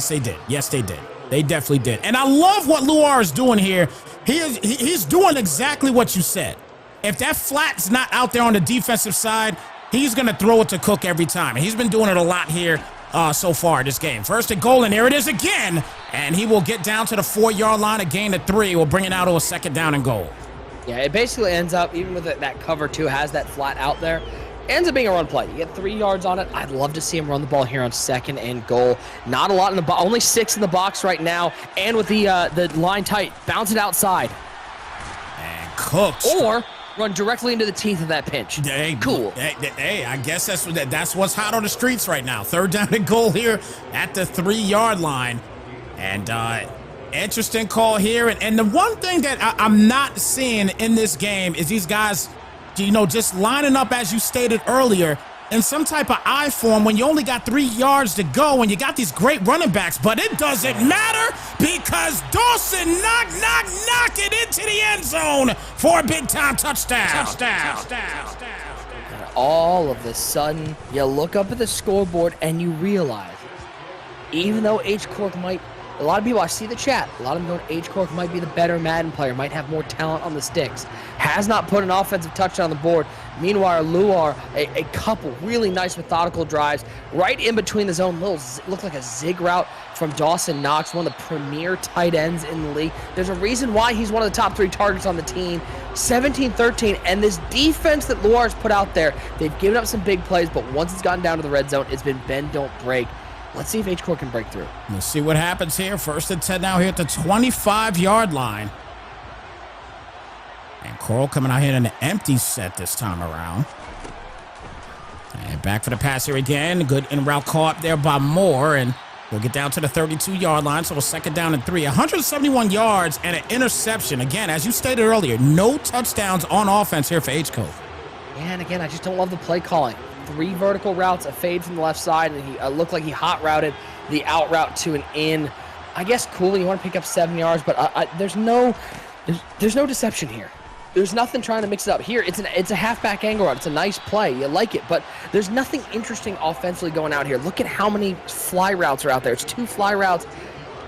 [SPEAKER 2] they did. Yes, they did. They definitely did. And I love what Luar is doing here. He's doing exactly what you said. If that flat's not out there on the defensive side, he's going to throw it to Cook every time. And he's been doing it a lot here so far this game. 1st and goal, and here it is again. And he will get down to the 4-yard line, a gain of 3. We'll bring it out to a 2nd down and goal. Yeah,
[SPEAKER 3] it basically ends up, even with that cover 2 has that flat out there, ends up being a run play. You get 3 yards on it. I'd love to see him run the ball here on 2nd and goal. Not a lot in the box, only 6 in the box right now, and with the line tight, bounce it outside.
[SPEAKER 2] And Cook.
[SPEAKER 3] Or run directly into the teeth of that pinch. Cool.
[SPEAKER 2] Hey, I guess that's what's hot on the streets right now. 3rd down and goal here at the 3-yard line. And interesting call here. And the one thing that I'm not seeing in this game is these guys, you know, just lining up, as you stated earlier, in some type of I form when you only got 3 yards to go and you got these great running backs. But it doesn't matter because Dawson knock it into the end zone for a big-time touchdown.
[SPEAKER 3] And all of a sudden, you look up at the scoreboard and you realize, even though Hcoak might, a lot of people, I see the chat, a lot of them going, Hcoak might be the better Madden player, might have more talent on the sticks, has not put an offensive touchdown on the board. Meanwhile, Luar, a couple really nice methodical drives right in between the zone. Looked like a zig route from Dawson Knox, one of the premier tight ends in the league. There's a reason why he's one of the top 3 targets on the team. 17-13, and this defense that Luar's put out there, they've given up some big plays, but once it's gotten down to the red zone, it's been bend, don't break. Let's see if Hcoak can break through.
[SPEAKER 2] Let's see what happens here. 1st and 10 now here at the 25-yard line. And Coral coming out here in an empty set this time around. And back for the pass here again. Good in route caught there by Moore. And we'll get down to the 32-yard line. So a 2nd down and 3. 171 yards and an interception. Again, as you stated earlier, no touchdowns on offense here for Hcoak.
[SPEAKER 3] Yeah, and again, I just don't love the play calling. 3 vertical routes, a fade from the left side, and he looked like he hot routed the out route to an in. I guess cool, you want to pick up 7 yards, but there's no deception here. There's nothing trying to mix it up. Here, it's a halfback angle route. It's a nice play. You like it, but there's nothing interesting offensively going out here. Look at how many fly routes are out there. It's 2 fly routes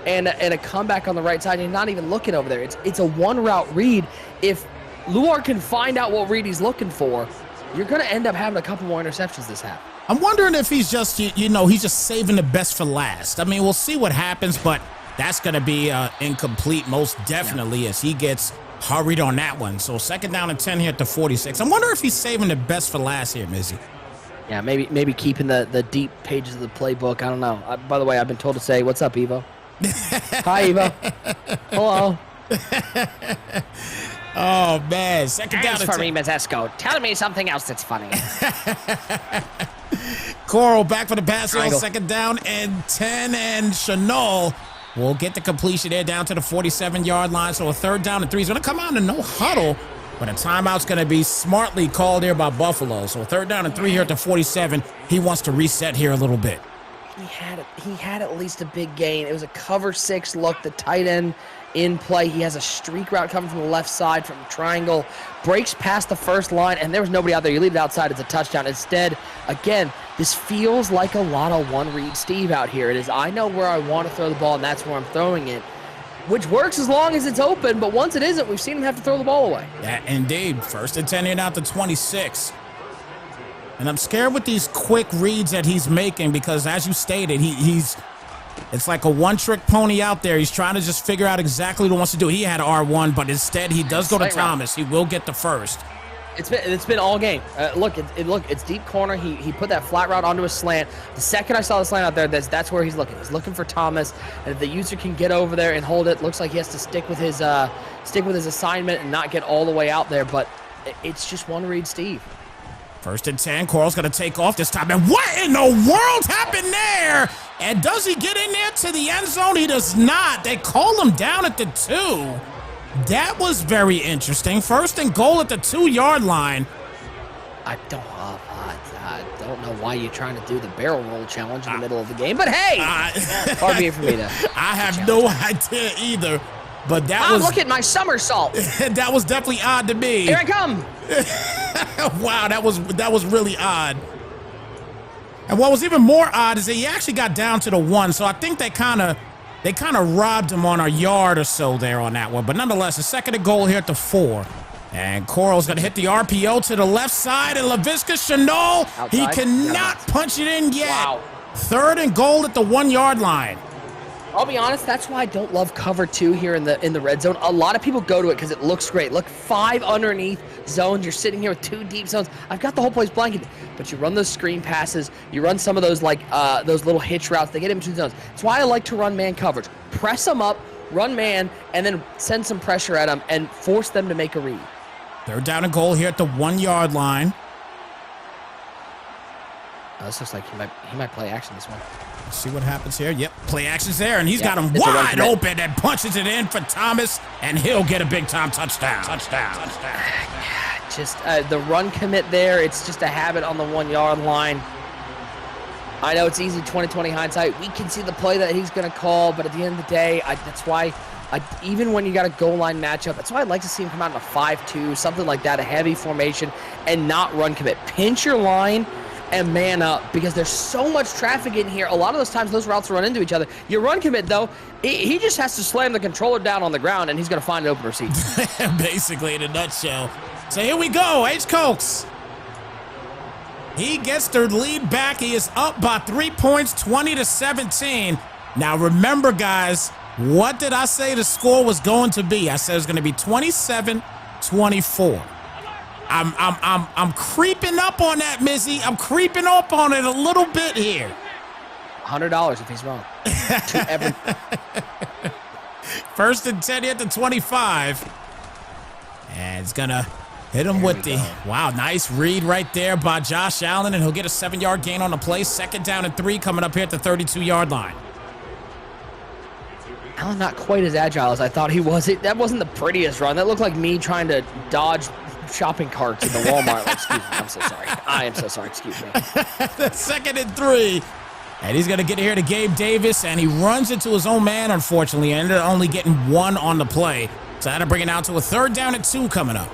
[SPEAKER 3] and a comeback on the right side. You're not even looking over there. It's a 1-route read. If Luar can find out what read he's looking for, you're going to end up having a couple more interceptions this half.
[SPEAKER 2] I'm wondering if he's just, he's just saving the best for last. I mean, we'll see what happens, but that's going to be incomplete most definitely as he gets hurried on that one. So 2nd down and 10 here at the 46. I wonder if he's saving the best for last here, Mizzy.
[SPEAKER 3] Yeah, maybe keeping the deep pages of the playbook. I don't know. By the way, I've been told to say, what's up, Evo? Hi, Evo. Hello.
[SPEAKER 2] Oh, man. 2nd down
[SPEAKER 3] and 10. Thanks for me, Mizesko. Tell me something else that's funny.
[SPEAKER 2] Coral back for the pass on 2nd down and 10, and Chanel will get the completion there down to the 47-yard line. So a 3rd down and 3 is going to come out in no huddle, but a timeout's going to be smartly called here by Buffalo. So 3rd down and 3 here at the 47. He wants to reset here a little bit.
[SPEAKER 3] He had at least a big gain. It was a cover 6 look. The tight end in play. He has a streak route coming from the left side from the triangle. Breaks past the first line, and there was nobody out there. You leave it outside, it's a touchdown. Instead, again, this feels like a lot of one-read Steve out here. It is, I know where I want to throw the ball, and that's where I'm throwing it, which works as long as it's open, but once it isn't, we've seen him have to throw the ball away.
[SPEAKER 2] Yeah, indeed. 1st and 10 here now to 26. And I'm scared with these quick reads that he's making because, as you stated, it's like a one-trick pony out there. He's trying to just figure out exactly what he wants to do. He had R1, but instead he does go to Thomas. He will get the first.
[SPEAKER 3] It's been all game. Look, it's deep corner. He put that flat route onto a slant. The second I saw the slant out there, that's where he's looking. He's looking for Thomas, and if the user can get over there and hold it, looks like he has to stick with his assignment and not get all the way out there. But it's just one read, Steve.
[SPEAKER 2] 1st and 10. Coral's going to take off this time. And what in the world happened there? And does he get in there to the end zone? He does not. They call him down at the 2. That was very interesting. 1st and goal at the 2-yard line.
[SPEAKER 3] I don't know why you're trying to do the barrel roll challenge in the middle of the game, but hey, far be it for me to.
[SPEAKER 2] I have no idea either. But
[SPEAKER 3] look at my somersault.
[SPEAKER 2] That was definitely odd to me.
[SPEAKER 3] Here I come.
[SPEAKER 2] Wow, that was really odd. And what was even more odd is that he actually got down to the 1, so I think they kind of robbed him on a yard or so there on that one. But nonetheless, a 2nd and goal here at the 4. And Coral's going to hit the RPO to the left side, and LaVisca Chanel, he cannot punch it in yet.
[SPEAKER 3] Wow.
[SPEAKER 2] 3rd and goal at the 1-yard line.
[SPEAKER 3] I'll be honest, that's why I don't love cover 2 here in the red zone. A lot of people go to it because it looks great. Look, 5 underneath zones. You're sitting here with 2 deep zones. I've got the whole place blanketed. But you run those screen passes. You run some of those those little hitch routes. They get in between zones. That's why I like to run man coverage. Press them up, run man, and then send some pressure at them and force them to make a read.
[SPEAKER 2] 3rd down and goal here at the 1-yard line.
[SPEAKER 3] This looks like he might play action this one.
[SPEAKER 2] Let's see what happens here. Yep, play action's there, and he's got him wide open and punches it in for Thomas, and he'll get a big-time touchdown.
[SPEAKER 3] Just the run commit there, it's just a habit on the 1-yard line. I know it's easy 20/20 hindsight. We can see the play that he's going to call, but at the end of the day, that's why even when you got a goal line matchup, that's why I'd like to see him come out in a 5-2, something like that, a heavy formation, and not run commit. Pinch your line and man up because there's so much traffic in here. A lot of those times those routes run into each other. Your run commit, though, he just has to slam the controller down on the ground, and he's going to find an open receiver.
[SPEAKER 2] Basically, in a nutshell. So here we go, Hcoak. He gets the lead back. He is up by 3 points, 20-17. Now, remember, guys, what did I say the score was going to be? I said it was going to be 27-24. I'm creeping up on that, Mizzy. I'm creeping up on it a little bit here.
[SPEAKER 3] $100 if he's wrong.
[SPEAKER 2] First and 10 at the 25. And it's going to hit him with the, wow, nice read right there by Josh Allen, and he'll get a 7-yard gain on the play. Second down and 3 coming up here at the 32-yard line.
[SPEAKER 3] Allen not quite as agile as I thought he was. That wasn't the prettiest run. That looked like me trying to dodge shopping carts in the Walmart. Like, excuse me, I'm so sorry. I am so sorry, excuse me.
[SPEAKER 2] The second and 3. And he's going to get here to Gabe Davis, and he runs into his own man, unfortunately, and ended up only getting 1 on the play. So that'll bring it out to a 3rd down and 2 coming up.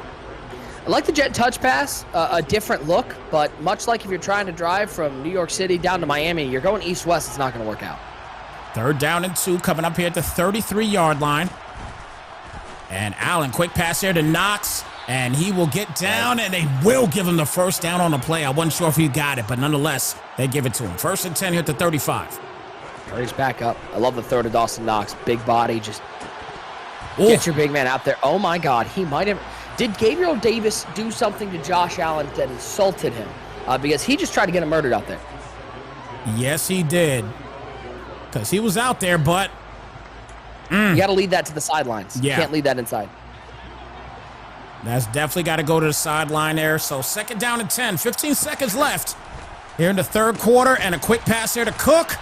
[SPEAKER 3] I like the jet touch pass, a different look, but much like if you're trying to drive from New York City down to Miami, you're going east-west, it's not going to work out. 3rd
[SPEAKER 2] down and 2 coming up here at the 33-yard line. And Allen, quick pass here to Knox, and he will get down, and they will give him the 1st down on the play. I wasn't sure if he got it, but nonetheless, they give it to him. 1st and 10 here at the 35.
[SPEAKER 3] Hurries back up. I love the throw to Dawson Knox. Big body, just get your big man out there. Oh, my God, he might have. Did Gabriel Davis do something to Josh Allen that insulted him? Because he just tried to get him murdered out there.
[SPEAKER 2] Yes, he did. Because he was out there, but...
[SPEAKER 3] You got to lead that to the sidelines.
[SPEAKER 2] Yeah.
[SPEAKER 3] You can't lead that inside.
[SPEAKER 2] That's definitely got to go to the sideline there. So 2nd down and 10, 15 seconds left here in the 3rd quarter, and a quick pass here to Cook.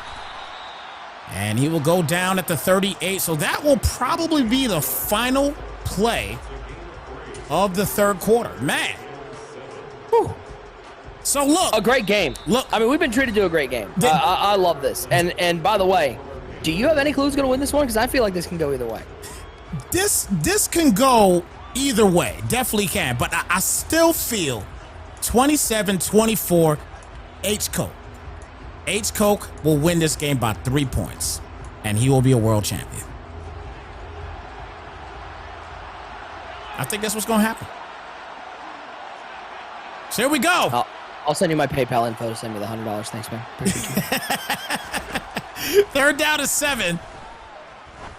[SPEAKER 2] And he will go down at the 38. So that will probably be the final play of the 3rd quarter. Man. Whew. So look.
[SPEAKER 3] A great game.
[SPEAKER 2] Look.
[SPEAKER 3] I mean, we've been treated to a great game. I love this. And by the way, do you have any clue who's going to win this one? Because I feel like this can go either way.
[SPEAKER 2] This can go either way. Definitely can. But I still feel 27-24 Hcoak. Hcoak will win this game by 3 points. And he will be a world champion. I think that's what's going to happen. So here we go.
[SPEAKER 3] I'll send you my PayPal info to send me the $100. Thanks, man. Appreciate you.
[SPEAKER 2] 3rd down to 7.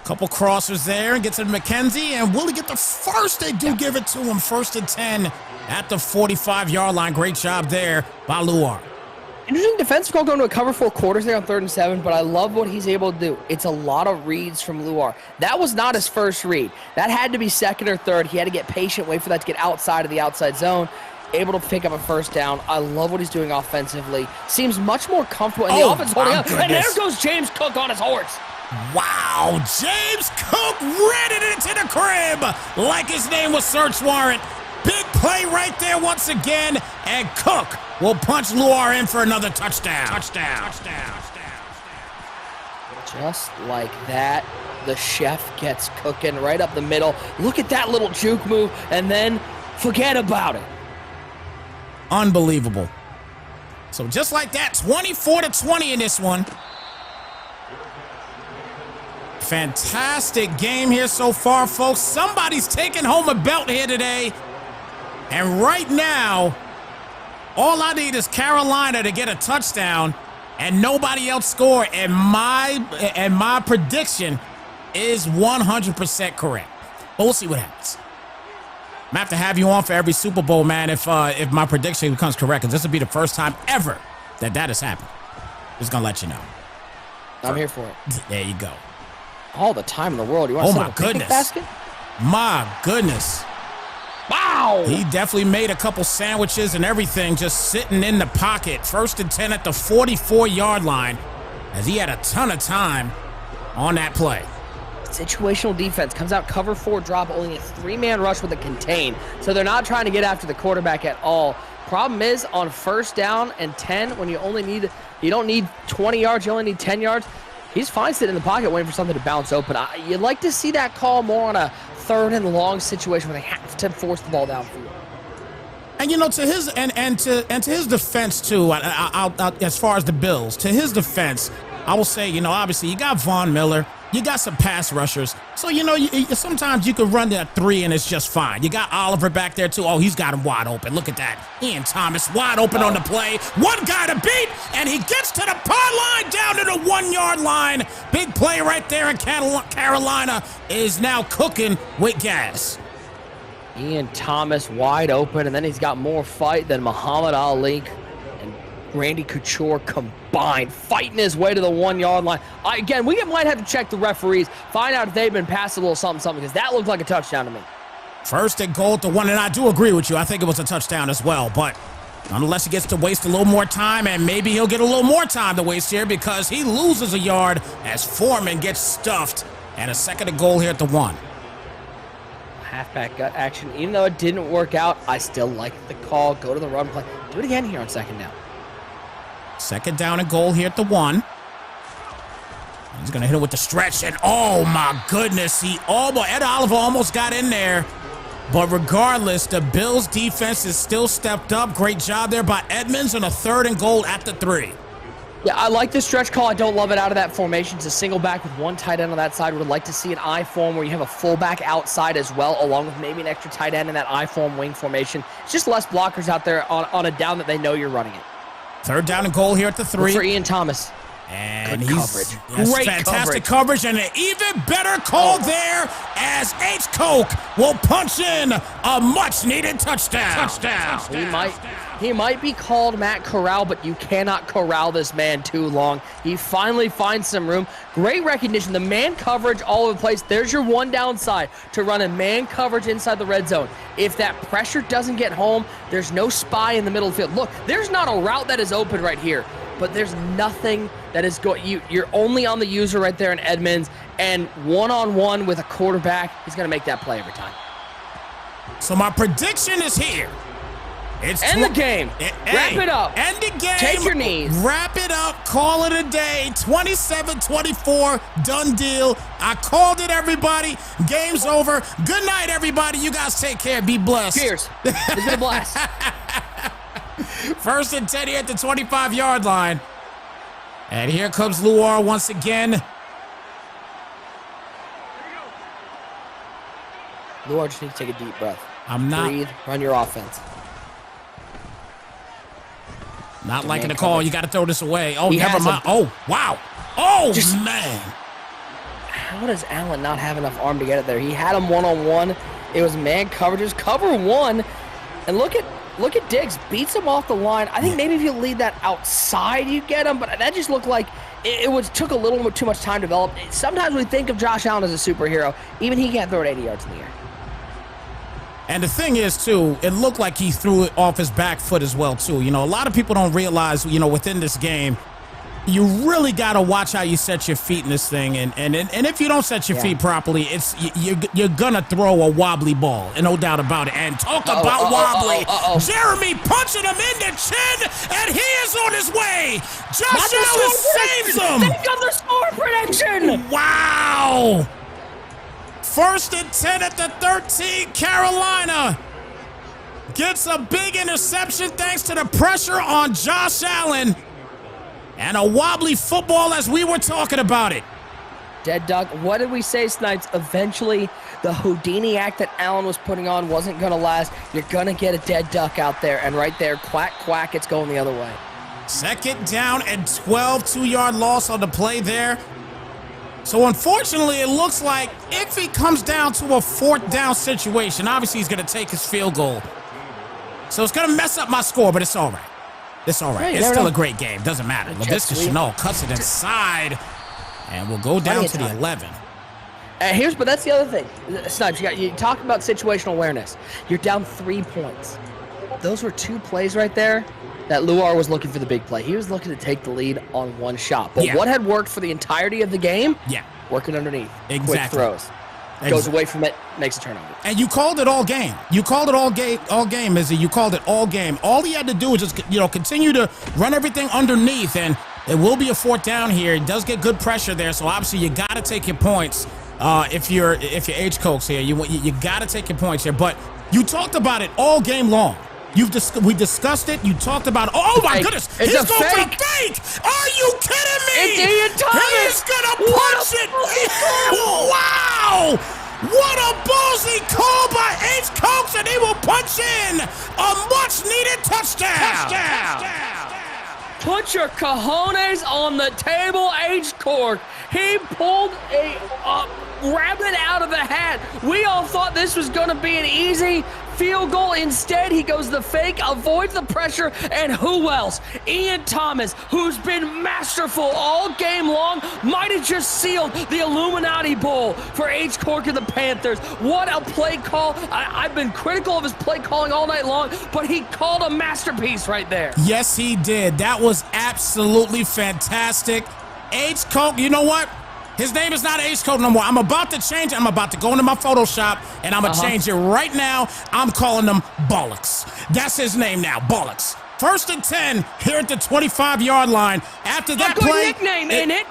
[SPEAKER 2] Couple crossers there, and gets it to McKenzie, and will he get the first? They do give it to him. 1st and 10 at the 45-yard line. Great job there by Luar.
[SPEAKER 3] Interesting defensive call going to a cover 4 quarters there on 3rd and 7, but I love what he's able to do. It's a lot of reads from Luar. That was not his first read. That had to be 2nd or 3rd. He had to get patient, wait for that to get outside of the outside zone. Able to pick up a 1st down. I love what he's doing offensively. Seems much more comfortable, and the offense holding up. And there goes James Cook on his horse.
[SPEAKER 2] Wow, James Cook ran it into the crib like his name was search warrant. Big play right there once again, and Cook will punch Luar in for another touchdown. Touchdown.
[SPEAKER 3] Just like that, the chef gets cooking right up the middle. Look at that little juke move, and then forget about it.
[SPEAKER 2] Unbelievable. So just like that, 24-20 in this one. Fantastic game here so far, folks. Somebody's taking home a belt here today. And right now, all I need is Carolina to get a touchdown and nobody else score. And my prediction is 100% correct. But we'll see what happens. I'm going to have you on for every Super Bowl, man, if my prediction becomes correct, because this will be the first time ever that has happened. Just going to let you know.
[SPEAKER 3] I'm here for it.
[SPEAKER 2] There you go.
[SPEAKER 3] All the time in the world. You want to
[SPEAKER 2] my goodness. Basket? My goodness.
[SPEAKER 3] Wow.
[SPEAKER 2] He definitely made a couple sandwiches and everything just sitting in the pocket. 1st and 10 at the 44-yard line, as he had a ton of time on that play.
[SPEAKER 3] Situational defense comes out, cover 4 drop, only a 3-man rush with a contain. So they're not trying to get after the quarterback at all. Problem is, on 1st down and 10, when you don't need 20 yards, you only need 10 yards. He's fine sitting in the pocket waiting for something to bounce open. You'd like to see that call more on a 3rd and long situation where they have to force the ball downfield.
[SPEAKER 2] And you know, to his to his defense too, as far as the Bills, to his defense, I will say, you know, obviously you got Von Miller, you got some pass rushers, so you know sometimes you could run that 3 and it's just fine. You got Oliver back there too. Oh, he's got him wide open. Look at that, Ian Thomas wide open on the play. One guy to beat, and he gets to the pod line down to the 1-yard line. Big play right there, and Carolina is now cooking with gas.
[SPEAKER 3] Ian Thomas wide open, and then he's got more fight than Muhammad Ali. And Randy Couture combined, fighting his way to the 1-yard line. Again, we might have to check the referees, find out if they've been passed a little something, because that looked like a touchdown to me.
[SPEAKER 2] First and goal at the 1, and I do agree with you. I think it was a touchdown as well, but unless he gets to waste a little more time, and maybe he'll get a little more time to waste here because he loses a yard as Foreman gets stuffed, and a second and goal here at the 1.
[SPEAKER 3] Halfback gut action. Even though it didn't work out, I still like the call. Go to the run play. Do it again here on second down.
[SPEAKER 2] Second down and goal here at the 1. He's going to hit it with the stretch, and oh my goodness, Ed Oliver almost got in there. But regardless, the Bills defense is still stepped up. Great job there by Edmonds on a third and goal at the 3.
[SPEAKER 3] Yeah, I like the stretch call. I don't love it out of that formation. It's a single back with one tight end on that side. Would like to see an I form where you have a fullback outside as well, along with maybe an extra tight end in that I form wing formation. It's just less blockers out there on a down that they know you're running it.
[SPEAKER 2] Third down and goal here at the 3.
[SPEAKER 3] Look for Ian Thomas.
[SPEAKER 2] And
[SPEAKER 3] good coverage.
[SPEAKER 2] Great fantastic coverage, and an even better call there as Hcoak will punch in a much-needed touchdown.
[SPEAKER 3] He might be called Matt Corral, but you cannot corral this man too long. He finally finds some room. Great recognition. The man coverage all over the place. There's your one downside to run a man coverage inside the red zone. If that pressure doesn't get home, there's no spy in the middle of the field. Look, there's not a route that is open right here, but there's nothing that is going. You're only on the user right there in Edmonds, and one-on-one with a quarterback, he's going to make that play every time.
[SPEAKER 2] So my prediction is here.
[SPEAKER 3] End the game. Wrap it up.
[SPEAKER 2] End the game.
[SPEAKER 3] Take your knees.
[SPEAKER 2] Wrap it up. Call it a day. 27-24. Done deal. I called it, everybody. Game's over. Good night, everybody. You guys take care. Be blessed.
[SPEAKER 3] Cheers. It's been a blast.
[SPEAKER 2] First and 10 here at the 25-yard line. And here comes Luar once again.
[SPEAKER 3] Luar, just need to take a deep breath.
[SPEAKER 2] I'm not.
[SPEAKER 3] Breathe. Run your offense.
[SPEAKER 2] Not liking the call. You got to throw this away. Oh, never mind. Oh, wow. Oh, man.
[SPEAKER 3] How does Allen not have enough arm to get it there? He had him one-on-one. It was man coverages. Cover one. And look at Diggs. Beats him off the line. I think maybe if you lead that outside, you get him. But that just looked like it took a little too much time to develop. Sometimes we think of Josh Allen as a superhero. Even he can't throw it 80 yards in the air.
[SPEAKER 2] And the thing is, too, it looked like he threw it off his back foot as well, too. You know, a lot of people don't realize, you know, within this game, you really got to watch how you set your feet in this thing. And if you don't set your feet properly, you're going to throw a wobbly ball, and no doubt about it. And talk about wobbly. Jeremy punching him in the chin, and he is on his way. Josh Allen saves him.
[SPEAKER 3] Think of the score prediction.
[SPEAKER 2] Wow. First and 10 at the 13, Carolina gets a big interception thanks to the pressure on Josh Allen and a wobbly football as we were talking about it.
[SPEAKER 3] Dead duck. What did we say, Snypz? Eventually, the Houdini act that Allen was putting on wasn't going to last. You're going to get a dead duck out there, and right there, quack, quack, it's going the other way.
[SPEAKER 2] Second down and 12, 2-yard loss on the play there. So unfortunately, it looks like if he comes down to a fourth down situation, obviously he's going to take his field goal. So it's going to mess up my score, but it's all right. It's all right. It's still a great game. Doesn't matter. Laviska Shenault cuts it inside, and we'll go down to the 11.
[SPEAKER 3] But that's the other thing. Snypz, you talk about situational awareness. You're down 3 points. Those were 2 plays right there that Luar was looking for the big play. He was looking to take the lead on one shot. But what had worked for the entirety of the game? Working underneath.
[SPEAKER 2] Exactly.
[SPEAKER 3] Quick throws. Goes away from it, makes a turnover.
[SPEAKER 2] And you called it all game. You called it all game, Izzy. You called it all game. All he had to do was just, continue to run everything underneath, and it will be a fourth down here. It does get good pressure there, so obviously you got to take your points. If you're Hcoak's here, you got to take your points here. But you talked about it all game long. We discussed it. You talked about it. Oh my goodness! He's going for a fake! Are you kidding me?
[SPEAKER 3] It's Ian Thomas!
[SPEAKER 2] He's gonna punch it! Wow! What a ballsy call by Hcoak, and he will punch in a much-needed touchdown!
[SPEAKER 3] Put your cojones on the table, Hcoak. He pulled a rabbit out of the hat. We all thought this was going to be an easy field goal. Instead, he goes the fake, avoids the pressure, and who else? Ian Thomas, who's been masterful all game long, might have just sealed the Illuminati Bowl for Hcoak and the Panthers. What a play call. I've been critical of his play calling all night long, but he called a masterpiece right there.
[SPEAKER 2] Yes, he did. That was absolutely fantastic. Hcoak, you know what? His name is not Hcoak no more. I'm about to change it. I'm about to go into my Photoshop, and I'm going to change it right now. I'm calling him Bollocks. That's his name now, Bollocks. 1st and 10 here at the 25-yard line. After that play...
[SPEAKER 3] nickname, ain't it?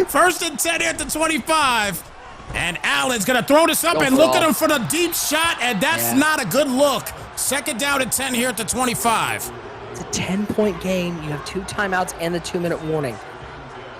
[SPEAKER 2] 1st and 10 here at the 25. And Allen's going to throw this up and look at him for the deep shot, and that's not a good look. 2nd down and 10 here at the 25.
[SPEAKER 3] It's a 10-point game. You have 2 timeouts and the 2-minute warning.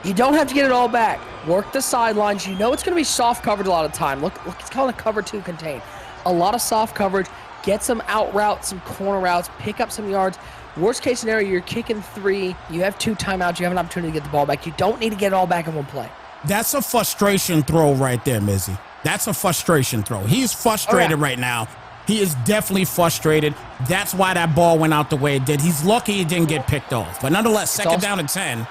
[SPEAKER 3] You don't have to get it all back. Work the sidelines. You know it's going to be soft coverage a lot of time. Look, it's called a cover 2 contain. A lot of soft coverage. Get some out routes, some corner routes, pick up some yards. Worst case scenario, you're kicking 3. You have 2 timeouts. You have an opportunity to get the ball back. You don't need to get it all back in one play.
[SPEAKER 2] That's a frustration throw right there, Mizzy. That's a frustration throw. He's frustrated right now. He is definitely frustrated. That's why that ball went out the way it did. He's lucky it didn't get picked off. But nonetheless, 2nd down and 10.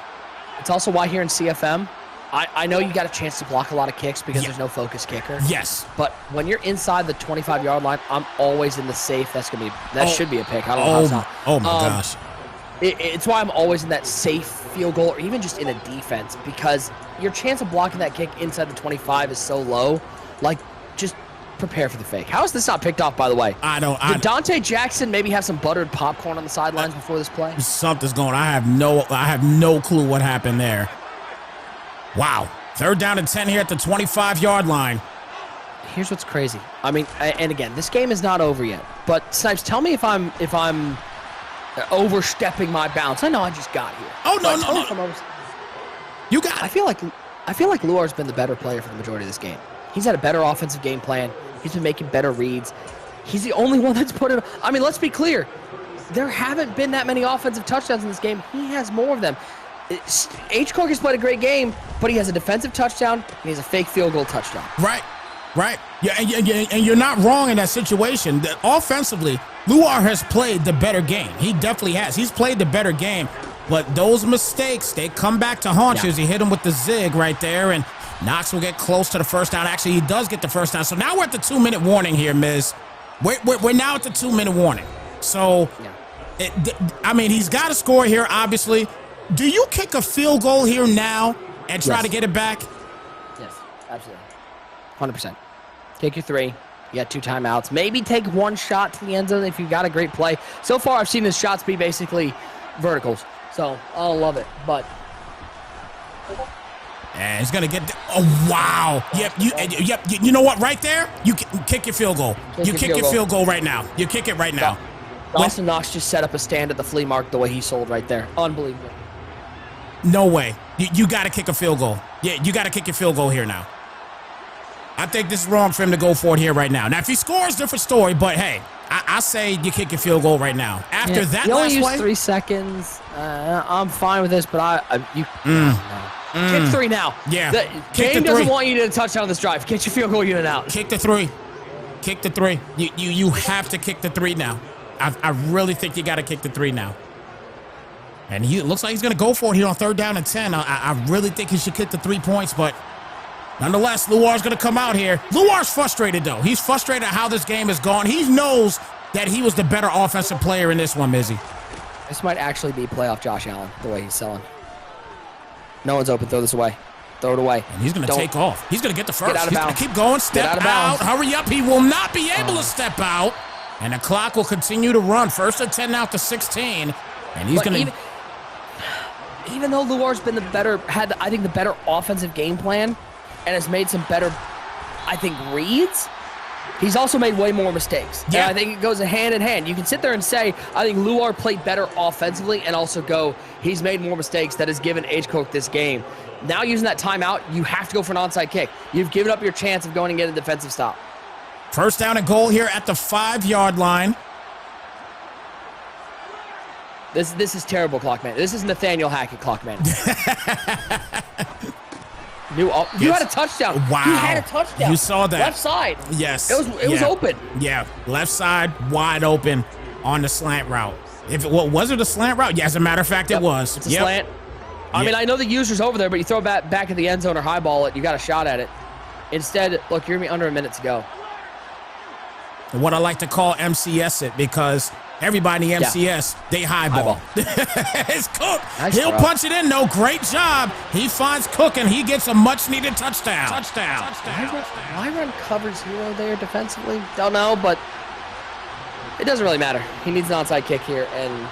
[SPEAKER 3] It's also why here in CFM, I know you got a chance to block a lot of kicks because there's no focus kicker.
[SPEAKER 2] Yes.
[SPEAKER 3] But when you're inside the 25-yard line, I'm always in the safe. That should be a pick. I don't know how it's not.
[SPEAKER 2] Oh my gosh.
[SPEAKER 3] It's why I'm always in that safe field goal or even just in a defense, because your chance of blocking that kick inside the 25 is so low. Like, just prepare for the fake. How is this not picked off, by the way? Did Dante Jackson maybe have some buttered popcorn on the sidelines before this play?
[SPEAKER 2] Something's going on. I have no clue what happened there. Wow. 3rd down and 10 here at the 25-yard line.
[SPEAKER 3] Here's what's crazy. I mean, and again, this game is not over yet. But Snypz, tell me if I'm overstepping my bounds. I know I just got here.
[SPEAKER 2] Oh no. You got it.
[SPEAKER 3] I feel like Luar's been the better player for the majority of this game. He's had a better offensive game plan. He's been making better reads. He's the only one that's put it. I mean, let's be clear. There haven't been that many offensive touchdowns in this game. He has more of them. Hcoak has played a great game, but he has a defensive touchdown and he has a fake field goal touchdown.
[SPEAKER 2] Right. Yeah, and you're not wrong in that situation. Offensively, Luar has played the better game. He definitely has. He's played the better game. But those mistakes, they come back to haunt you as he hit him with the zig right there, and Knox will get close to the 1st down. Actually, he does get the 1st down. So now we're at the 2-minute warning here, Miz. We're now at the 2-minute warning. So, I mean, he's got to score here, obviously. Do you kick a field goal here now and try to get it back?
[SPEAKER 3] Yes, absolutely. 100%. Kick your 3. You got 2 timeouts. Maybe take 1 shot to the end zone if you've got a great play. So far, I've seen his shots be basically verticals. So, I love it. But...
[SPEAKER 2] And he's going to get... Oh, wow. Yep. You know what? Right there, you kick your field goal. You kick your field goal right now. You kick it right now.
[SPEAKER 3] Dawson Knox just set up a stand at the flea market the way he sold right there. Unbelievable.
[SPEAKER 2] No way. You got to kick a field goal. Yeah, you got to kick your field goal here now. I think this is wrong for him to go for it here right now. Now, if he scores, different story, but hey, I say you kick your field goal right now. After that last play... You only used
[SPEAKER 3] 3 seconds. I'm fine with this, but kick 3 now.
[SPEAKER 2] Yeah.
[SPEAKER 3] The game doesn't want you to touch on this drive. Get your field goal unit out.
[SPEAKER 2] Kick the 3. Kick the 3. You have to kick the 3 now. I really think you got to kick the 3 now. And it looks like he's going to go for it here on 3rd down and 10. I really think he should kick the 3 points, but nonetheless, Luar's going to come out here. Luar's frustrated, though. He's frustrated at how this game has gone. He knows that he was the better offensive player in this one, Mizzy.
[SPEAKER 3] This might actually be playoff Josh Allen, the way he's selling. No one's open. Throw this away. Throw it away.
[SPEAKER 2] And he's going to take off. He's going to get the first.
[SPEAKER 3] Get out of
[SPEAKER 2] he's
[SPEAKER 3] bounds.
[SPEAKER 2] Going to keep going. Step out. Hurry up. He will not be able to step out. And the clock will continue to run. 1st and 10 out to 16. And he's going to...
[SPEAKER 3] Even though Luar's been the better offensive game plan and has made some better, I think, reads, he's also made way more mistakes.
[SPEAKER 2] Yeah.
[SPEAKER 3] And I think it goes hand in hand. You can sit there and say, I think Luar played better offensively, and also go, he's made more mistakes that has given Hcoak this game. Now using that timeout, you have to go for an onside kick. You've given up your chance of going and getting a defensive stop.
[SPEAKER 2] 1st down and goal here at the 5-yard line.
[SPEAKER 3] This is terrible clock man. This is Nathaniel Hackett clock man. You had a touchdown.
[SPEAKER 2] Wow.
[SPEAKER 3] He had a touchdown.
[SPEAKER 2] You saw that.
[SPEAKER 3] Left side.
[SPEAKER 2] Yes.
[SPEAKER 3] It was open.
[SPEAKER 2] Yeah, left side wide open on the slant route. Was it a slant route? Yeah, as a matter of fact, it was.
[SPEAKER 3] It's a slant. I mean, I know the user's over there, but you throw it back at the end zone or high ball it, you got a shot at it. Instead, look, you're going to be under a minute to go.
[SPEAKER 2] What I like to call MCS it, because everybody in MCS, they highball. It's Cook.
[SPEAKER 3] Nice
[SPEAKER 2] He'll
[SPEAKER 3] throw.
[SPEAKER 2] punch it in, though. Great job. He finds Cook, and he gets a much-needed touchdown.
[SPEAKER 3] Why run cover 0 there defensively? Don't know, but it doesn't really matter. He needs an onside kick here, and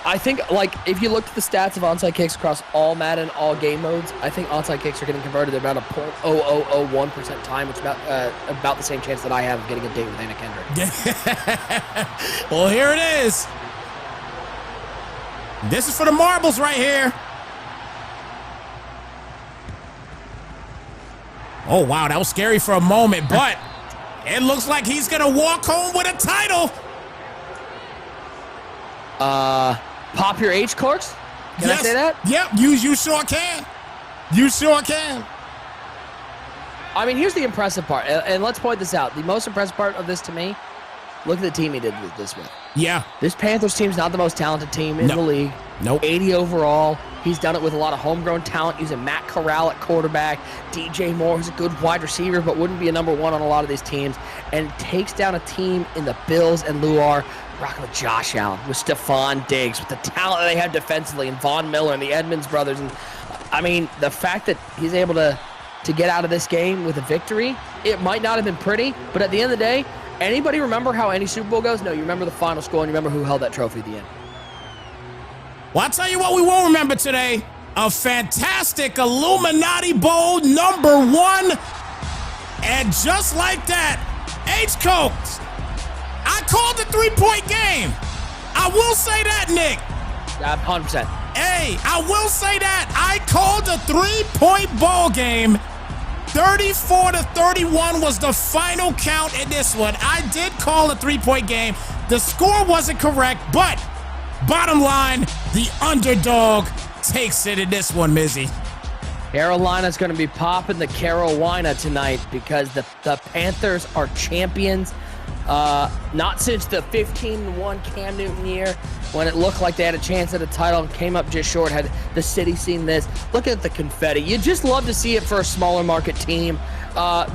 [SPEAKER 3] I think, like, if you looked at the stats of onside kicks across all Madden, all game modes, I think onside kicks are getting converted at about a 0.0001% time, which is about the same chance that I have of getting a date with Anna Kendrick.
[SPEAKER 2] Well, here it is. This is for the marbles right here. Oh, wow, that was scary for a moment, but it looks like he's going to walk home with a title.
[SPEAKER 3] Pop your Hcoaks? Can I say that?
[SPEAKER 2] Yep, you sure can. You sure can.
[SPEAKER 3] I mean, here's the impressive part, and let's point this out. The most impressive part of this to me, look at the team he did this with.
[SPEAKER 2] Yeah.
[SPEAKER 3] This Panthers team's not the most talented team in the league.
[SPEAKER 2] Nope.
[SPEAKER 3] 80 overall. He's done it with a lot of homegrown talent, using Matt Corral at quarterback, DJ Moore, who's a good wide receiver, but wouldn't be a number one on a lot of these teams, and takes down a team in the Bills and Luar, rocking with Josh Allen, with Stephon Diggs, with the talent that they have defensively, and Von Miller and the Edmonds brothers. And I mean, the fact that he's able to get out of this game with a victory, it might not have been pretty, but at the end of the day, anybody remember how any Super Bowl goes? No, you remember the final score and you remember who held that trophy at the end.
[SPEAKER 2] Well, I'll tell you what we will remember today. A fantastic Illuminati Bowl #1. And just like that, Hcoak, I called the 3-point game. I will say that, Nick.
[SPEAKER 3] 100%.
[SPEAKER 2] Hey, I will say that. I called a 3-point ball game. 34-31 was the final count in this one. I did call a 3-point game. The score wasn't correct, but bottom line, the underdog takes it in this one, Mizzy.
[SPEAKER 3] Carolina's going to be popping the Carolina tonight because the Panthers are champions. Not since the 15-1 Cam Newton year, when it looked like they had a chance at a title and came up just short. Had the city seen this? Look at the confetti. You just love to see it for a smaller market team.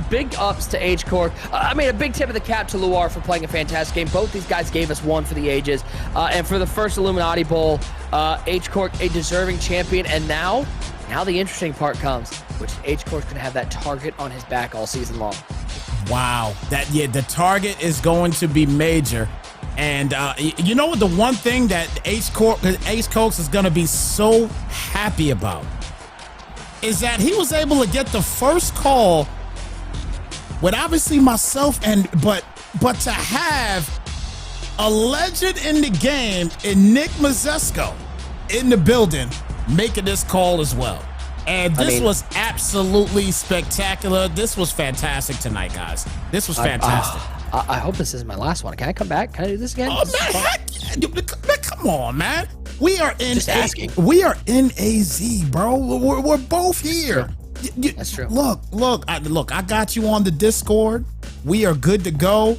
[SPEAKER 3] Big ups to Hcoak. I mean, a big tip of the cap to Luar for playing a fantastic game. Both these guys gave us one for the ages. And for the first Illuminati Bowl, Hcoak a deserving champion. And now the interesting part comes, which Hcoak's going to have that target on his back all season long.
[SPEAKER 2] Wow, the target is going to be major. And you know what, the one thing that Hcoak is going to be so happy about is that he was able to get the first call with obviously myself, but to have a legend in the game in Nick Mizesko in the building making this call as well. And this was absolutely spectacular. This was fantastic tonight, guys. This was fantastic.
[SPEAKER 3] I hope this isn't my last one. Can I come back? Can I do this again?
[SPEAKER 2] Oh, man, heck yeah. Come on, man. We are in AZ, bro. We're both here.
[SPEAKER 3] That's true.
[SPEAKER 2] Look, I got you on the Discord. We are good to go.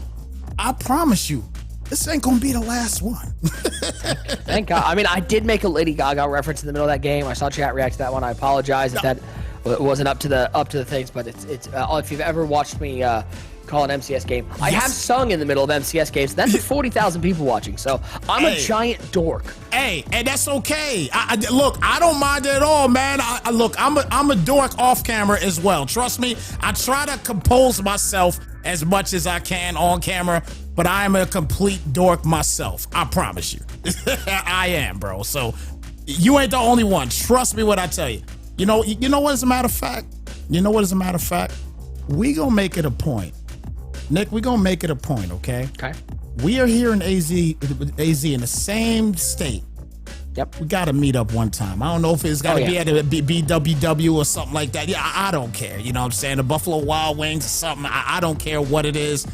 [SPEAKER 2] I promise you, this ain't gonna be the last one.
[SPEAKER 3] Thank God. I mean, I did make a Lady Gaga reference in the middle of that game. I saw chat react to that one. I apologize if that wasn't up to the things, but it's if you've ever watched me call an MCS game, I have sung in the middle of MCS games. That's 40,000 people watching, so I'm a giant dork.
[SPEAKER 2] Hey, and that's okay. Look, I don't mind it at all, man. I'm a dork off camera as well. Trust me, I try to compose myself as much as I can on camera, but I am a complete dork myself. I promise you. I am, bro. So you ain't the only one. Trust me when I tell you. You know what, as a matter of fact? We gonna make it a point. Nick, we gonna make it a point, okay?
[SPEAKER 3] Okay.
[SPEAKER 2] We are here in AZ in the same state.
[SPEAKER 3] Yep.
[SPEAKER 2] We gotta meet up one time. I don't know if it's gotta be at a BWW or something like that. Yeah, I don't care. You know what I'm saying? The Buffalo Wild Wings or something. I don't care what it is.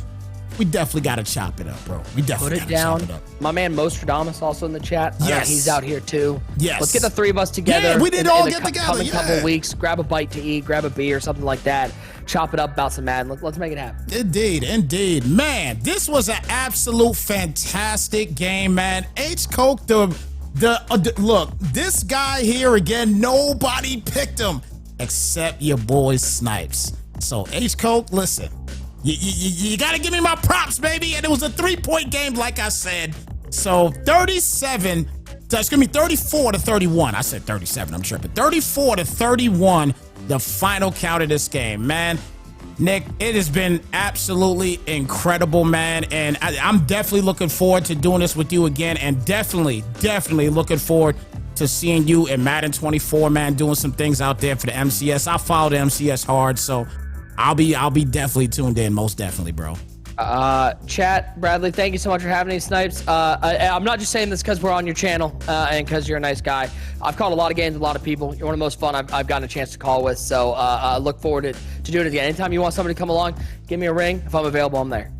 [SPEAKER 2] we definitely got to chop it up, bro. We definitely
[SPEAKER 3] Put it
[SPEAKER 2] got
[SPEAKER 3] down.
[SPEAKER 2] to chop it up.
[SPEAKER 3] My man Mostradamus also in the chat.
[SPEAKER 2] Yes.
[SPEAKER 3] He's out here too.
[SPEAKER 2] Yes.
[SPEAKER 3] Let's get the three of us together.
[SPEAKER 2] Yeah, we did all get together.
[SPEAKER 3] Coming
[SPEAKER 2] Yeah.
[SPEAKER 3] couple weeks, grab a bite to eat, grab a beer, something like that. Chop it up about some Madden. Let's make it happen.
[SPEAKER 2] Indeed. Man, this was an absolute fantastic game, man. Hcoak, look, this guy here again, nobody picked him except your boy Snypz. So Hcoak, listen, you got to give me my props, baby. And it was a 3-point game, like I said. So 34 to 31. I said 37, I'm tripping. 34 to 31, the final count of this game, man. Nick, it has been absolutely incredible, man. And I'm definitely looking forward to doing this with you again. And definitely looking forward to seeing you in Madden 24, man, doing some things out there for the MCS. I follow the MCS hard, so I'll be definitely tuned in, most definitely, bro.
[SPEAKER 3] Chat, Bradley, thank you so much for having me, Snypz. I'm not just saying this because we're on your channel and because you're a nice guy. I've called a lot of games with a lot of people. You're one of the most fun I've gotten a chance to call with, so I look forward to doing it again. Anytime you want somebody to come along, give me a ring. If I'm available, I'm there.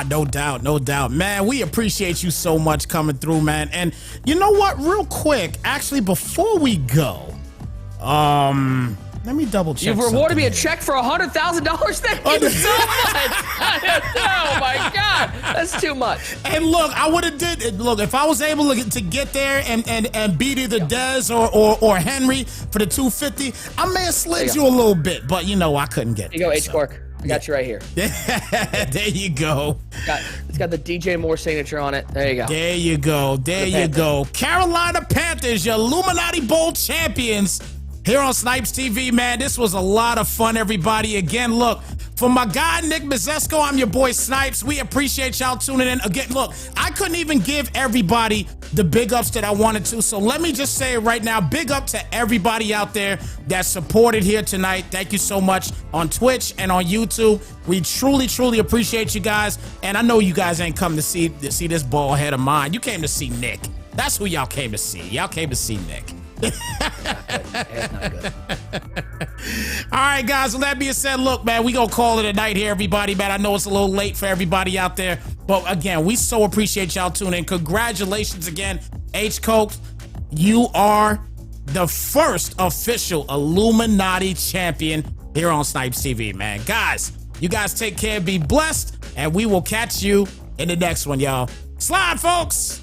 [SPEAKER 2] No doubt. Man, we appreciate you so much coming through, man. And you know what? Real quick, actually, before we go, let me double check.
[SPEAKER 3] You've rewarded me a
[SPEAKER 2] here.
[SPEAKER 3] check for $100,000. Thank you so much. Oh my God, that's too much.
[SPEAKER 2] And look, I would have did. Look, if I was able to get there and beat either Dez or Henry for the 250, I may have slid you a little bit, but you know I couldn't get.
[SPEAKER 3] Here you go, Hcoak. I got you right here.
[SPEAKER 2] There you go.
[SPEAKER 3] It's got the DJ Moore signature on it. There you go.
[SPEAKER 2] There you go. Carolina Panthers, your Illuminati Bowl champions. Here on Snypz TV, man, this was a lot of fun, everybody. Again, look, for my guy, Nick Mizesko, I'm your boy Snypz. We appreciate y'all tuning in. Again, look, I couldn't even give everybody the big ups that I wanted to, so let me just say it right now, big up to everybody out there that supported here tonight. Thank you so much on Twitch and on YouTube. We truly appreciate you guys, and I know you guys ain't come to see this bald head of mine. You came to see Nick. That's who y'all came to see. Y'all came to see Nick.
[SPEAKER 3] Not good.
[SPEAKER 2] All right, guys, with that being said, look, man, we gonna call it a night here, everybody, man. I know it's a little late for everybody out there, but again, we so appreciate y'all tuning in. Congratulations again, Hcoak. You are the first official Illuminati champion here on Snypz TV, man. Guys, you guys take care, be blessed, and we will catch you in the next one, y'all. Slide, folks.